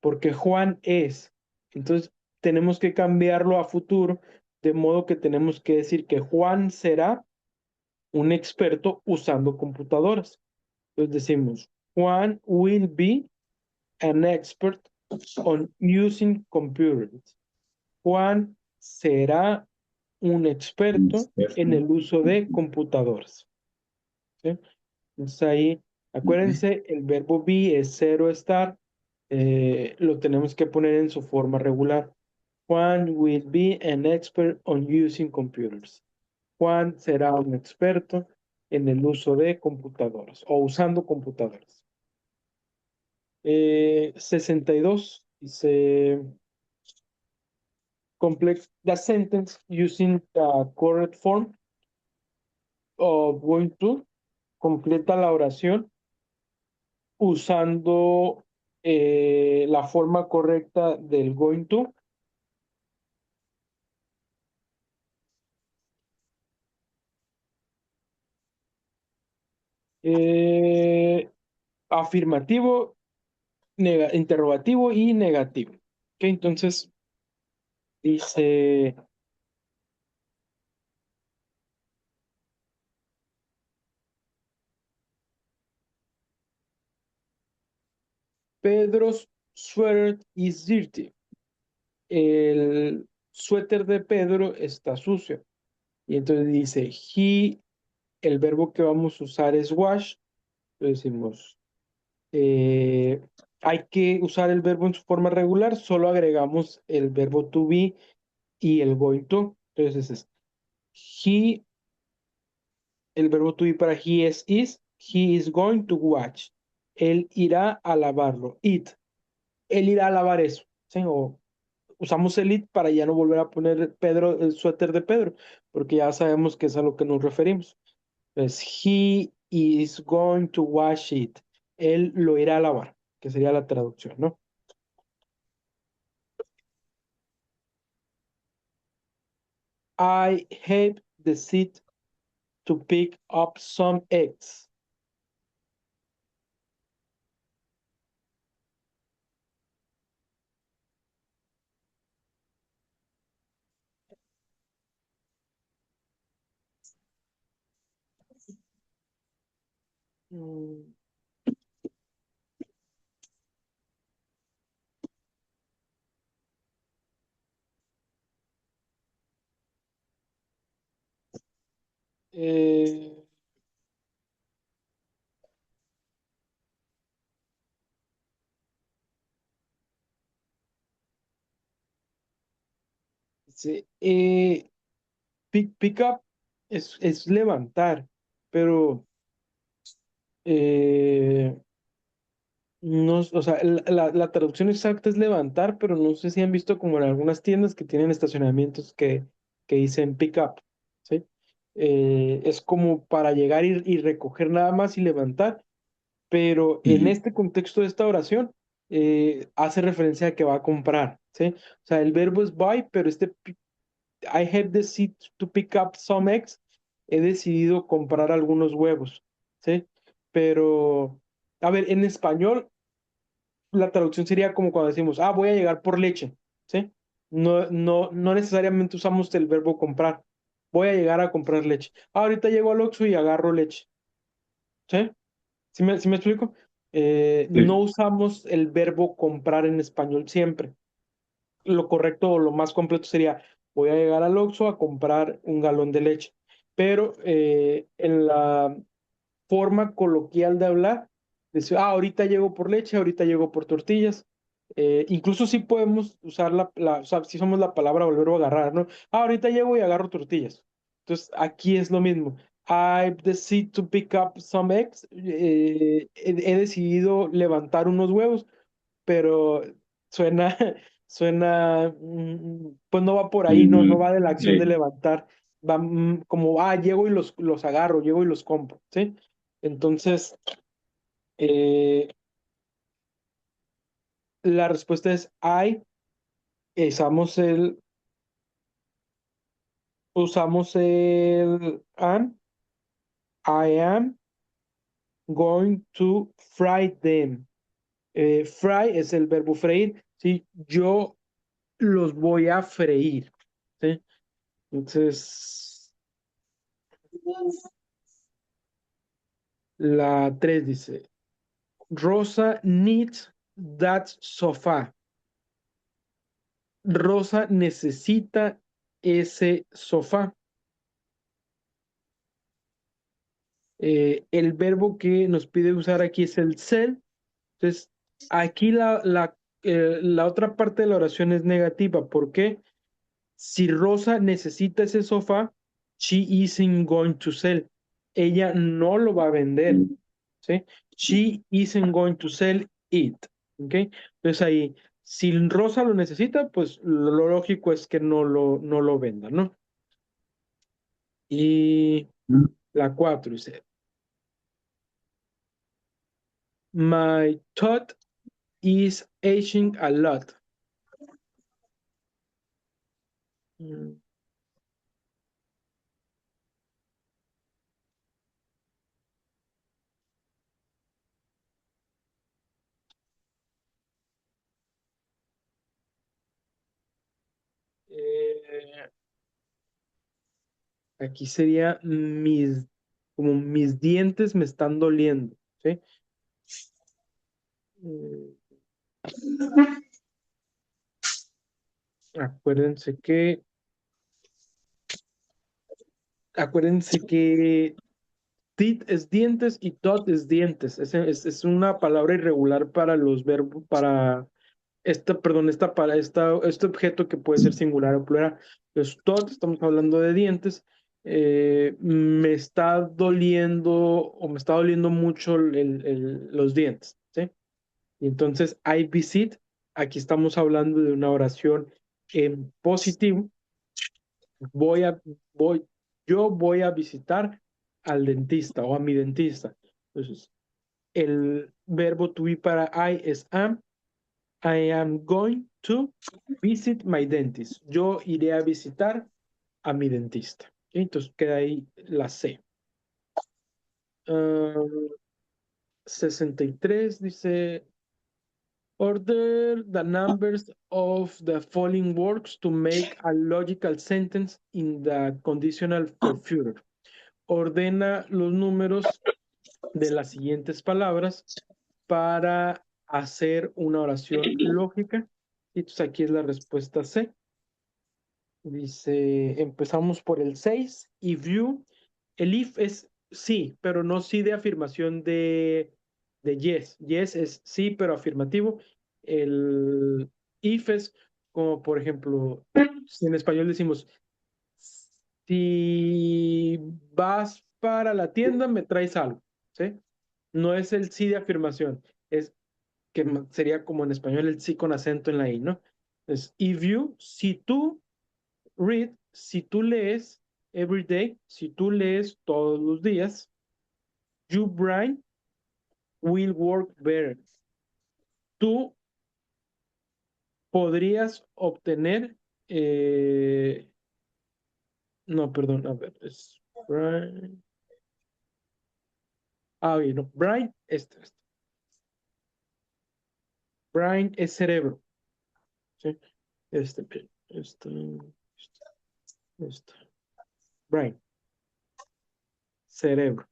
porque Juan es. Entonces, tenemos que cambiarlo a futuro, de modo que tenemos que decir que Juan será un experto usando computadoras. Entonces decimos, Juan will be an expert on using computers. Juan será un experto en el uso de computadoras. ¿Sí? Entonces ahí, acuérdense, el verbo be es cero estar, lo tenemos que poner en su forma regular. Juan will be an expert on using computers. Juan será un experto en el uso de computadoras o usando computadoras. 62 dice, complete the sentence using the correct form of going to. Completa la oración usando la forma correcta del going to. Eh, Afirmativo, interrogativo y negativo. Ok, entonces dice, Pedro's sweater is dirty. El suéter de Pedro está sucio. Y entonces dice, el verbo que vamos a usar es wash. Entonces decimos, hay que usar el verbo en su forma regular, solo agregamos el verbo to be y el going to. Entonces es he, el verbo to be para he es is, he is going to watch. Él irá a lavarlo. Él irá a lavar eso. ¿Sí? O usamos el it para ya no volver a poner Pedro, el suéter de Pedro, porque ya sabemos que es a lo que nos referimos. Entonces, he is going to wash it. Él lo irá a lavar, que sería la traducción, ¿no? I have the seat to pick up some eggs. Mm, eh, sí, pick up es levantar, pero Eh, no, o sea, la traducción exacta es levantar, pero no sé si han visto como en algunas tiendas que tienen estacionamientos que dicen pick up, ¿sí? Es como para llegar y recoger nada más y levantar, pero en Mm, este contexto de esta oración hace referencia a que va a comprar, ¿sí? O sea, el verbo es buy, pero I have decided to pick up some eggs, he decidido comprar algunos huevos, ¿sí? Pero, a ver, en español la traducción sería como cuando decimos, ah, voy a llegar por leche, ¿sí? No necesariamente usamos el verbo comprar. Voy a llegar a comprar leche. Ah, ahorita llego al Oxxo y agarro leche, ¿sí? ¿Sí me explico? No sí. usamos el verbo comprar en español siempre. Lo correcto o lo más completo sería, voy a llegar al Oxxo a comprar un galón de leche. Pero en la forma coloquial de hablar, decir, ah, ahorita llego por leche, ahorita llego por tortillas. Incluso sí podemos usar o sea, sí somos la palabra volver a agarrar, ¿no? Ah, ahorita llego y agarro tortillas. Entonces, aquí es lo mismo. I've decided to pick up some eggs. He decidido levantar unos huevos, pero suena, pues no va por ahí, no va de la acción de Sí. levantar, va como, ah, llego y los agarro, llego y los compro, ¿sí? Entonces, eh, la respuesta es I, usamos el, am, I am going to fry them. Fry es el verbo freír, ¿sí? Yo los voy a freír, ¿sí? Entonces, la 3 dice, Rosa needs that sofa. Rosa necesita ese sofá. El verbo que nos pide usar aquí es el sell. Entonces, aquí la otra parte de la oración es negativa. ¿Por qué? Si Rosa necesita ese sofá, she isn't going to sell. Ella no lo va a vender. ¿Sí? She isn't going to sell it. ¿Ok? Entonces ahí, si Rosa lo necesita, pues lo lógico es que no lo venda, ¿no? Y la 4 dice, My thought is aging a lot. Mm, eh, Aquí sería como mis dientes me están doliendo, ¿sí? Mm, Acuérdense que, acuérdense que tit es dientes y tot es dientes. Es una palabra irregular para los verbos, para perdón, este objeto que puede ser singular o plural. Entonces, tot, estamos hablando de dientes. Me está doliendo o me está doliendo mucho los dientes, ¿sí? Y entonces, I visit, aquí estamos hablando de una oración en positivo. Voy a, voy, yo voy a visitar al dentista o a mi dentista. Entonces, el verbo to be para I es am. I am going to visit my dentist. Yo iré a visitar a mi dentista. ¿Ok? Entonces queda ahí la C. Um, 63 dice, order the numbers of the following words to make a logical sentence in the conditional for future. Ordena los números de las siguientes palabras para hacer una oración lógica. Y entonces aquí es la respuesta C. Dice, empezamos por el 6. If you, el if es sí, pero no sí de afirmación de yes. Yes es sí, pero afirmativo. El if es como, por ejemplo, si en español decimos, si vas para la tienda, me traes algo, ¿sí? No es el sí de afirmación, es que sería como en español el sí con acento en la I, ¿no? Es if you, si tú read, si tú lees every day, si tú lees todos los días, your brain will work better. Tú podrías obtener, no, perdón, a ver, es brain, oye, no, brain, brain es cerebro, ¿sí? Este, brain, cerebro,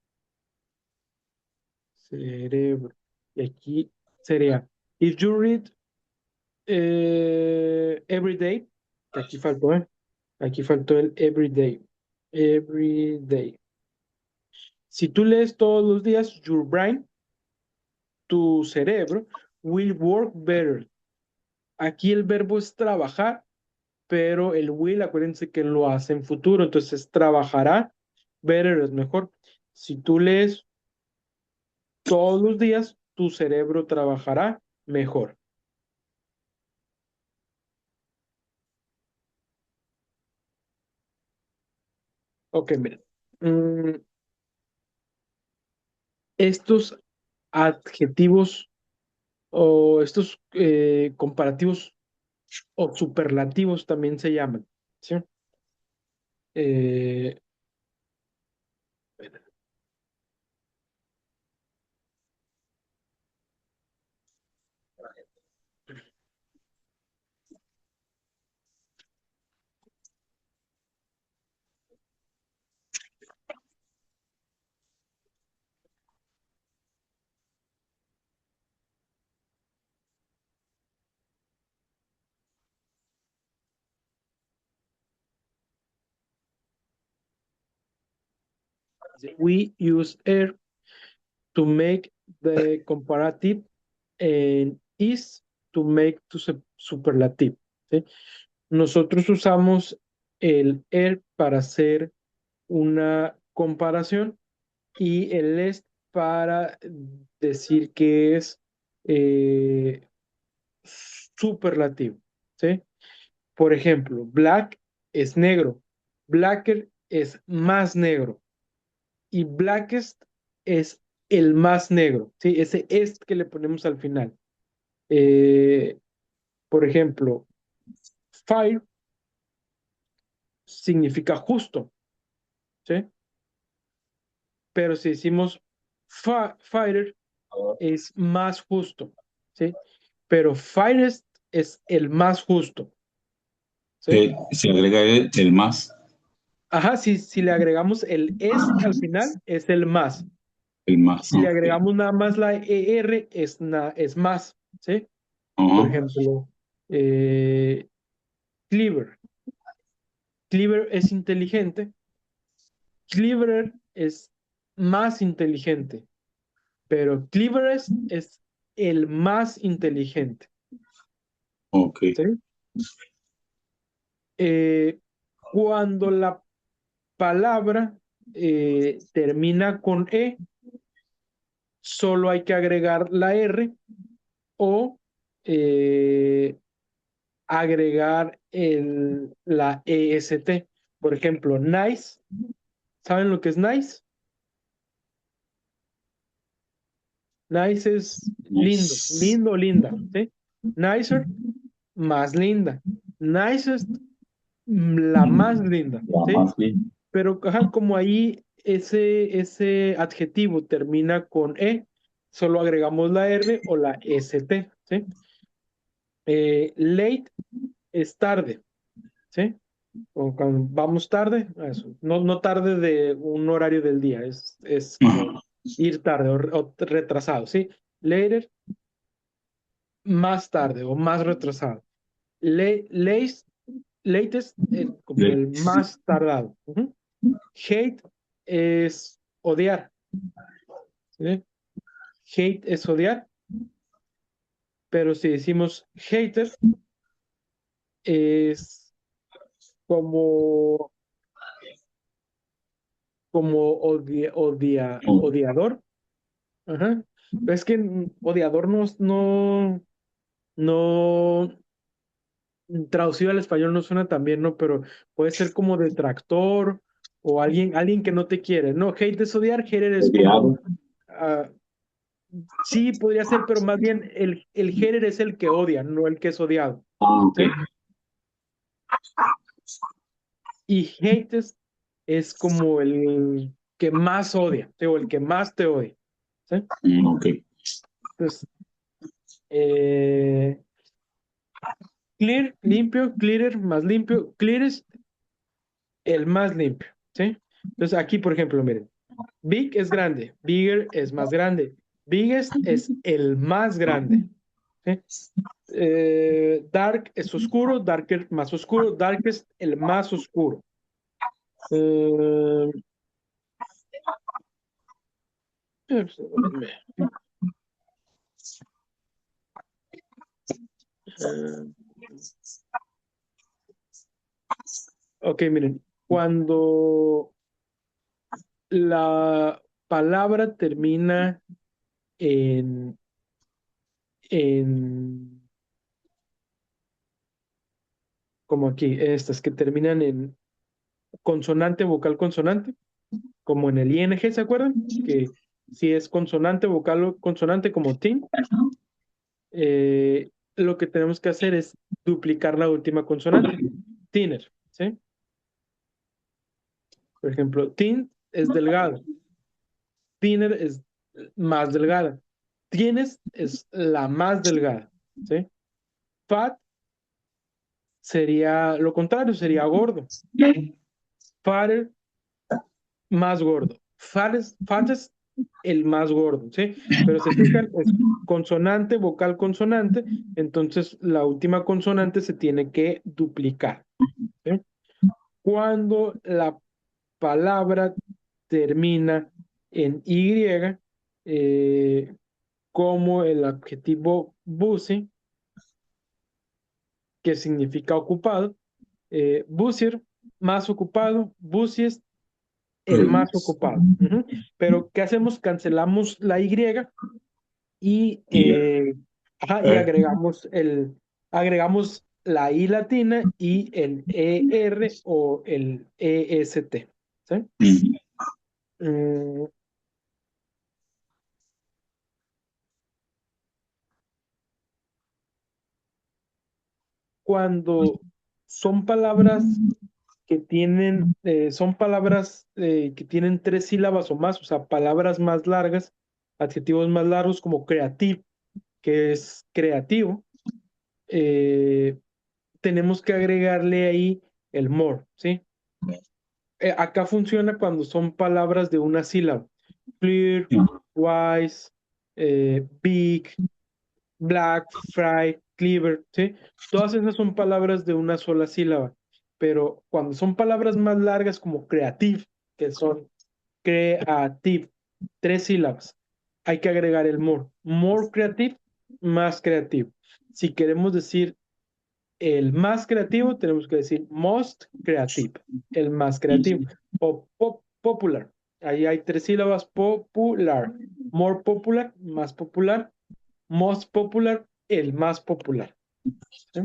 cerebro. Y aquí sería, if you read every day, que aquí faltó, ¿eh? Aquí faltó el every day. Every day. Si tú lees todos los días, your brain, tu cerebro, will work better. Aquí el verbo es trabajar, pero el will, acuérdense que lo hace en futuro, entonces trabajará, better es mejor. Si tú lees todos los días, tu cerebro trabajará mejor. Ok, miren. Estos adjetivos o estos comparativos o superlativos también se llaman, ¿sí? Eh, we use er to make the comparative and is to make to superlative, ¿sí? Nosotros usamos el er para hacer una comparación y el est para decir que es eh, superlativo, ¿sí? Por ejemplo, black es negro, blacker es más negro y blackest es el más negro, ¿sí? Ese est que le ponemos al final. Eh, por ejemplo, fire significa justo, ¿sí? Pero si decimos fighter es más justo, ¿sí? Pero finest es el más justo, ¿sí? Se agrega el más, Ajá, si le agregamos el est al final, es el más. el más, Si le ok. agregamos nada más la ER, es más, ¿sí? Por Ajá, ejemplo, eh, clever. Clever es inteligente. Cleverer es más inteligente, pero cleverest es el más inteligente, ok. ¿sí? Eh, cuando la palabra termina con E, solo hay que agregar la R o eh, agregar la EST. Por ejemplo, nice. ¿Saben lo que es nice? Nice es lindo, Nice. lindo, linda, ¿sí? Nicer, más linda. Nicest, la más linda, La ¿sí? más bien. Pero ajá, como ahí ese adjetivo termina con E, solo agregamos la R o la ST, ¿sí? Late es tarde, ¿sí? O cuando vamos tarde, eso. No, no tarde de un horario del día, es como Ajá. ir tarde o retrasado, ¿sí? Later, más tarde o más retrasado. Late, latest, como Le- el más tardado. Ujú. Hate es odiar, ¿sí? Hate es odiar, pero si decimos hater es como, como oh, odiador, Ajá. Pero es que odiador no, traducido al español no suena tan bien, ¿no? Pero puede ser como detractor o alguien que no te quiere. No, hate es odiar, hater es como, Odiado. ah, sí, podría ser, pero más bien el hater es el que odia, no el que es odiado, Ok. ¿sí? Y hates es como el que más odia, ¿sí? O el que más te odia, ¿sí? Ok. Entonces, eh, clear, limpio, clearer, más limpio, clearest, el más limpio, ¿sí? Entonces aquí, por ejemplo, miren, big es grande, bigger es más grande, biggest es el más grande, ¿sí? Dark es oscuro, darker más oscuro, darkest el más oscuro. Eh, eh, ok, miren, cuando la palabra termina en, en como aquí, estas que terminan en consonante, vocal, consonante, como en el ing, ¿se acuerdan? Que si es consonante, vocal o consonante, como tin, lo que tenemos que hacer es duplicar la última consonante, thinner, ¿sí? Por ejemplo, thin es delgado, thinner es más delgada, tienes es la más delgada, ¿sí? Fat sería lo contrario, sería gordo, fatter más gordo. Fat es el más gordo, ¿sí? Pero se fijan, es consonante, vocal, consonante, entonces la última consonante se tiene que duplicar, ¿sí? Cuando la palabra termina en Y, como el adjetivo busy, que significa ocupado, busier, más ocupado, busiest, el más ocupado. Ujú. Pero, ¿qué hacemos? Cancelamos la Y Y, ajá, y agregamos la I latina y el ER o el EST. ¿Sí? mm, Mm, Cuando son palabras son palabras que tienen tres sílabas o más, o sea, palabras más largas, adjetivos más largos como creative, que es creativo, eh, tenemos que agregarle ahí el more, ¿sí? Acá funciona cuando son palabras de una sílaba. Clear, wise, big, black, fry, clever, ¿sí? Todas esas son palabras de una sola sílaba. Pero cuando son palabras más largas como creative, que son creative, tres sílabas, hay que agregar el more. More creative, más creativo. Si queremos decir el más creativo, tenemos que decir most creative, el más creativo. O popular. Ahí hay tres sílabas, popular. More popular, más popular. Most popular, el más popular. ¿Sí?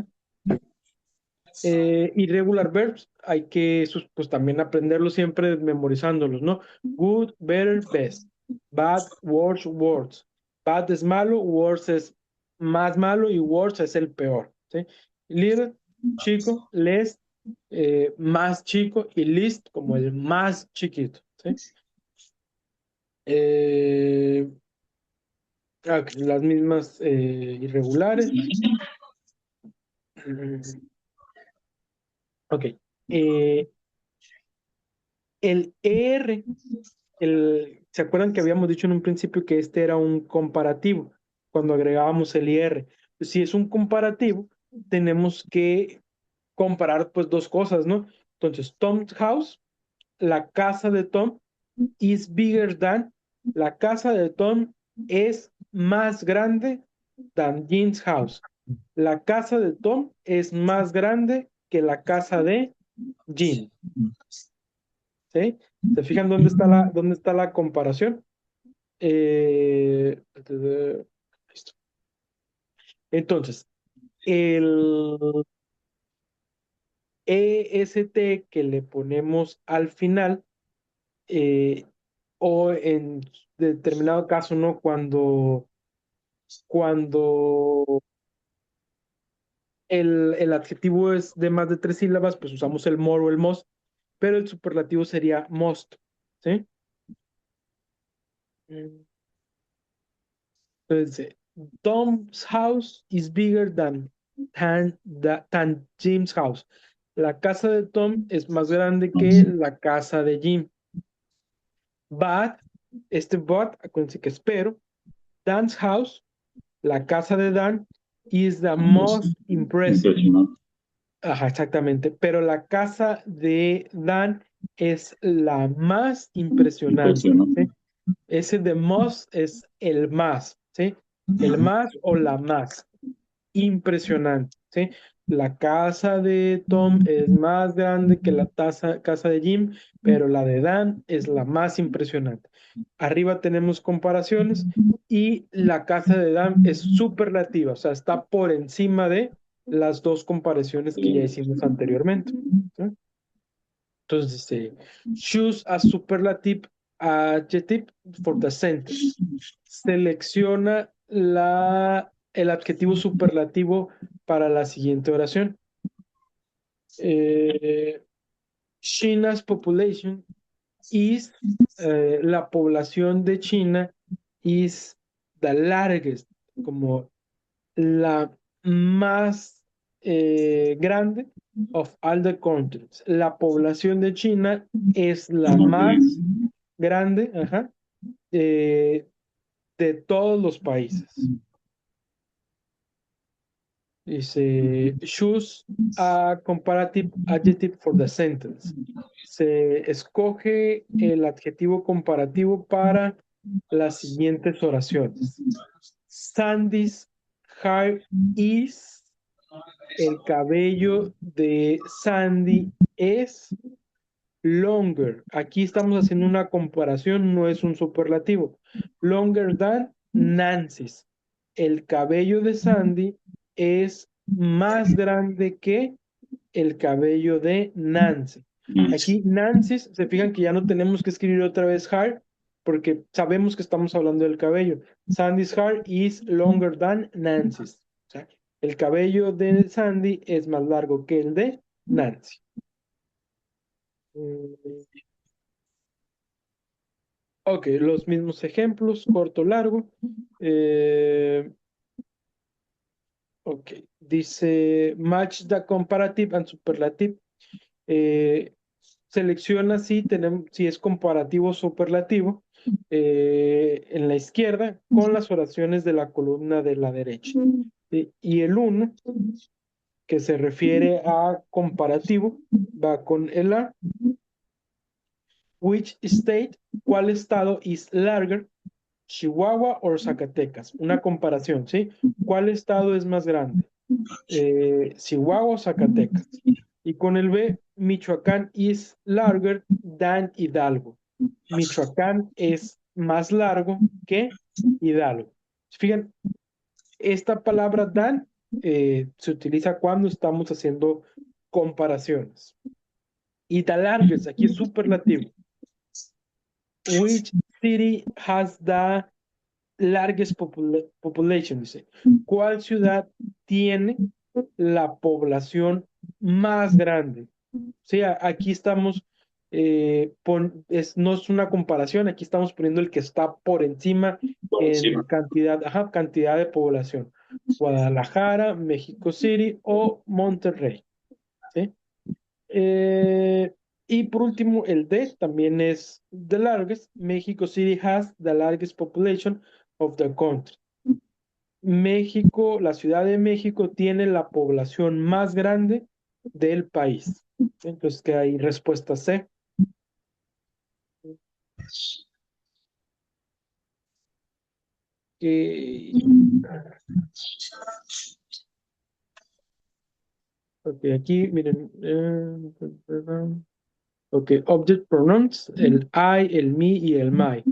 Irregular verbs, hay que pues, también aprenderlos siempre memorizándolos, ¿no? Good, better, best. Bad, worse, worse. Bad es malo, worse es más malo y worse es el peor, ¿sí? Little, chico, less, más chico y least como el más chiquito, ¿sí? Eh, las mismas irregulares. Ok. Eh, el ER, ¿se acuerdan que habíamos dicho en un principio que este era un comparativo cuando agregábamos el IR? Si es un comparativo, tenemos que comparar pues dos cosas, ¿no? Entonces, Tom's house, la casa de Tom, is bigger than, la casa de Tom es más grande than Jean's house. La casa de Tom es más grande que la casa de Jean. ¿Sí? ¿Se fijan dónde está la comparación? Listo. Entonces, el EST que le ponemos al final, o en determinado caso, ¿no? Cuando el adjetivo es de más de 3 sílabas, pues usamos el more o el most, pero el superlativo sería most, ¿sí? Entonces, Tom's house is bigger than Jim's house. La casa de Tom es más grande que la casa de Jim. But, acuérdense que espero, Dan's house, la casa de Dan, is the most impressive. Impresionante. Ajá, exactamente. Pero la casa de Dan es la más impresionante, ¿sí? Ese de most es el más, ¿sí? El más o la más impresionante, ¿sí? La casa de Tom es más grande que la casa de Jim, pero la de Dan es la más impresionante. Arriba tenemos comparaciones y la casa de Dan es superlativa, o sea, está por encima de las dos comparaciones que ya hicimos anteriormente, ¿sí? Entonces dice, choose a superlative adjective for the sentence. Selecciona el adjetivo superlativo para la siguiente oración. China's population is, la población de China is the largest, como la más grande of all the countries. La población de China es la más grande, ajá, de todos los países. Dice, choose a comparative adjective for the sentence. Se escoge el adjetivo comparativo para las siguientes oraciones. Sandy's hair is, el cabello de Sandy es longer. Aquí estamos haciendo una comparación, no es un superlativo. Longer than Nancy's. El cabello de Sandy es más grande que el cabello de Nancy. Aquí Nancy, se fijan que ya no tenemos que escribir otra vez hair, porque sabemos que estamos hablando del cabello. Sandy's hair is longer than Nancy's. O sea, el cabello de Sandy es más largo que el de Nancy. Ok, los mismos ejemplos, corto, largo. Ok, dice match the comparative and superlative. Selecciona si es comparativo o superlativo en la izquierda con las oraciones de la columna de la derecha. Y el 1, que se refiere a comparativo, va con el A. Which state, ¿cuál estado is larger? Chihuahua o Zacatecas. Una comparación, ¿sí? ¿Cuál estado es más grande? Chihuahua o Zacatecas. Y con el B, Michoacán is larger than Hidalgo. Michoacán es más largo que Hidalgo. Fíjense, esta palabra than se utiliza cuando estamos haciendo comparaciones. Y the largest, aquí es superlativo. Which city has the largest population? Dice, ¿cuál ciudad tiene la población más grande? Sí, aquí estamos, no es una comparación, aquí estamos poniendo el que está por encima en cantidad, ajá, cantidad de población. Guadalajara, México City o Monterrey. ¿Sí? Y por último, el D también es the largest. Mexico City has the largest population of the country. México, la Ciudad de México tiene la población más grande del país. Entonces, que hay respuesta C. Ok, aquí miren. Ok, object pronouns, el I, el me y el my.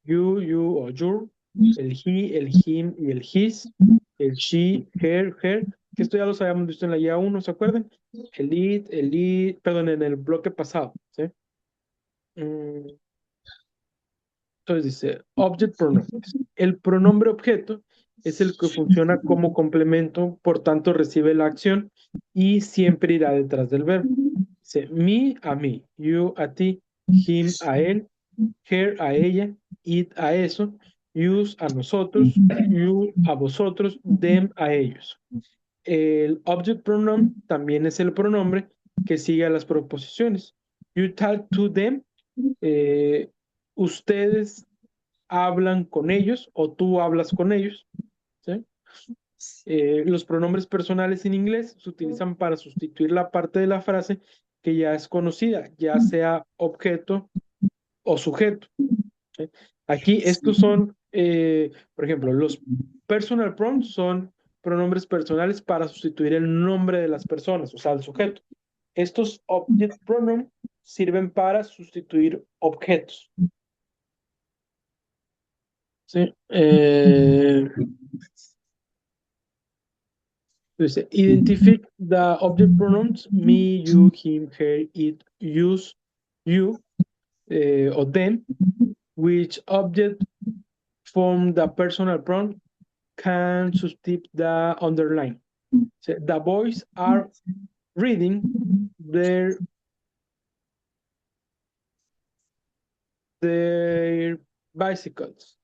You o your. el he, el him y el his, el she, her, que esto ya los habíamos visto en la guía 1, ¿se acuerdan? El it, perdón, en el bloque pasado, ¿sí? Mm, Entonces dice, object pronoun. El pronombre objeto es el que funciona como complemento, por tanto recibe la acción y siempre irá detrás del verbo. Dice, me a mí, you a ti, him a él, her a ella, it a eso, use a nosotros, you a vosotros, them a ellos. El object pronoun también es el pronombre que sigue a las proposiciones. You talk to them, eh, ustedes hablan con ellos o tú hablas con ellos, ¿sí? Los pronombres personales en inglés se utilizan para sustituir la parte de la frase que ya es conocida, ya sea objeto o sujeto, ¿sí? Aquí estos son, por ejemplo, los personal pronouns son pronombres personales para sustituir el nombre de las personas, o sea, el sujeto. Estos object pronouns sirven para sustituir objetos, ¿sí? Dice, identify the object pronouns me, you, him, her, it, use, you, or them, which object form the personal pronoun can substitute the underline. So the boys are reading their bicycles.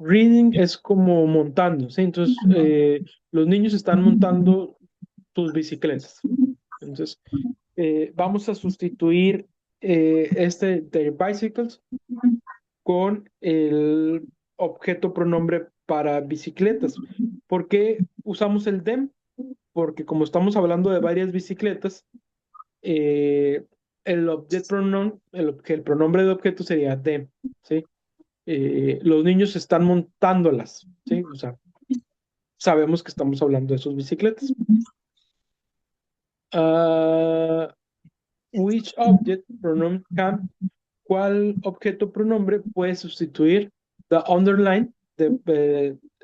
Reading es como montando, ¿sí? Entonces, los niños están montando sus bicicletas. Entonces, vamos a sustituir their bicycles con el objeto pronombre para bicicletas. ¿Por qué usamos el them? Porque como estamos hablando de varias bicicletas, el object pronoun, el pronombre de objeto sería them, ¿sí? Los niños están montándolas, ¿sí? O sea, sabemos que estamos hablando de sus bicicletas. Which object pronoun can, ¿cuál objeto pronombre puede sustituir the underline,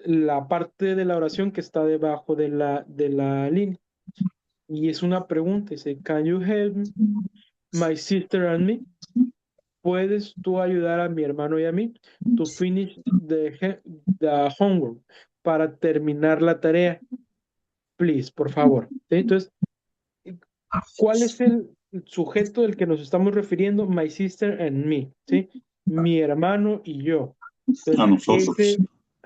la parte de la oración que está debajo de la línea? Y es una pregunta, dice, can you help my sister and me? ¿Puedes tú ayudar a mi hermano y a mí to finish the homework, para terminar la tarea? Please, por favor. ¿Sí? Entonces, ¿cuál es el sujeto del que nos estamos refiriendo? My sister and me, ¿sí? Mi hermano y yo. A Entonces,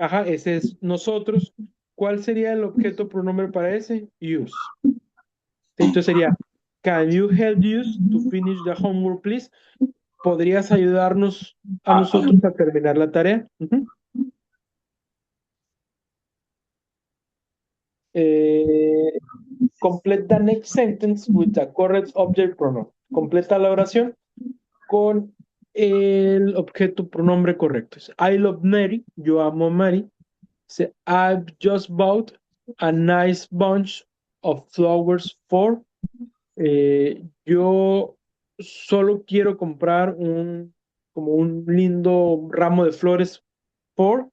nosotros. ese es nosotros. ¿Cuál sería el objeto pronombre para ese? Use. ¿Sí? Entonces sería, can you help us to finish the homework, please? ¿Podrías ayudarnos a nosotros a terminar la tarea? Eh, complete the next sentence with the correct object pronoun. Completa la oración con el objeto pronombre correcto. I love Mary, yo amo a Mary. I've just bought a nice bunch of flowers for. Yo solo quiero comprar como un lindo ramo de flores for,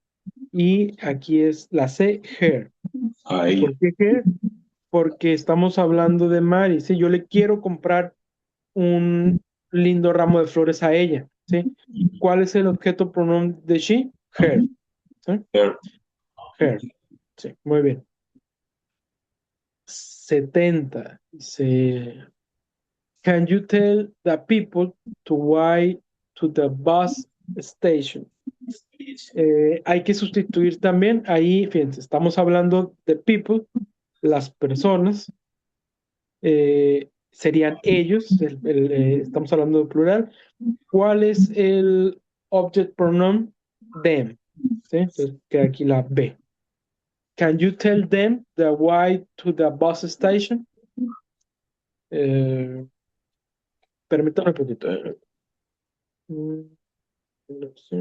y aquí es la C, her. Ahí. ¿Por qué her? Porque estamos hablando de Mary, ¿sí? Yo le quiero comprar un lindo ramo de flores a ella, ¿sí? ¿Cuál es el objeto pronombre de she? Her, ¿sí? Her, sí, muy bien. 70. Dice, can you tell the people to why to the bus station? Hay que sustituir también, ahí, fíjense, estamos hablando de people, las personas, serían ellos, estamos hablando de plural. ¿Cuál es el object pronoun? Them. ¿Sí? Entonces queda aquí la B. Can you tell them the way to the bus station? Eh, Permítame un poquito. Mm, no sé.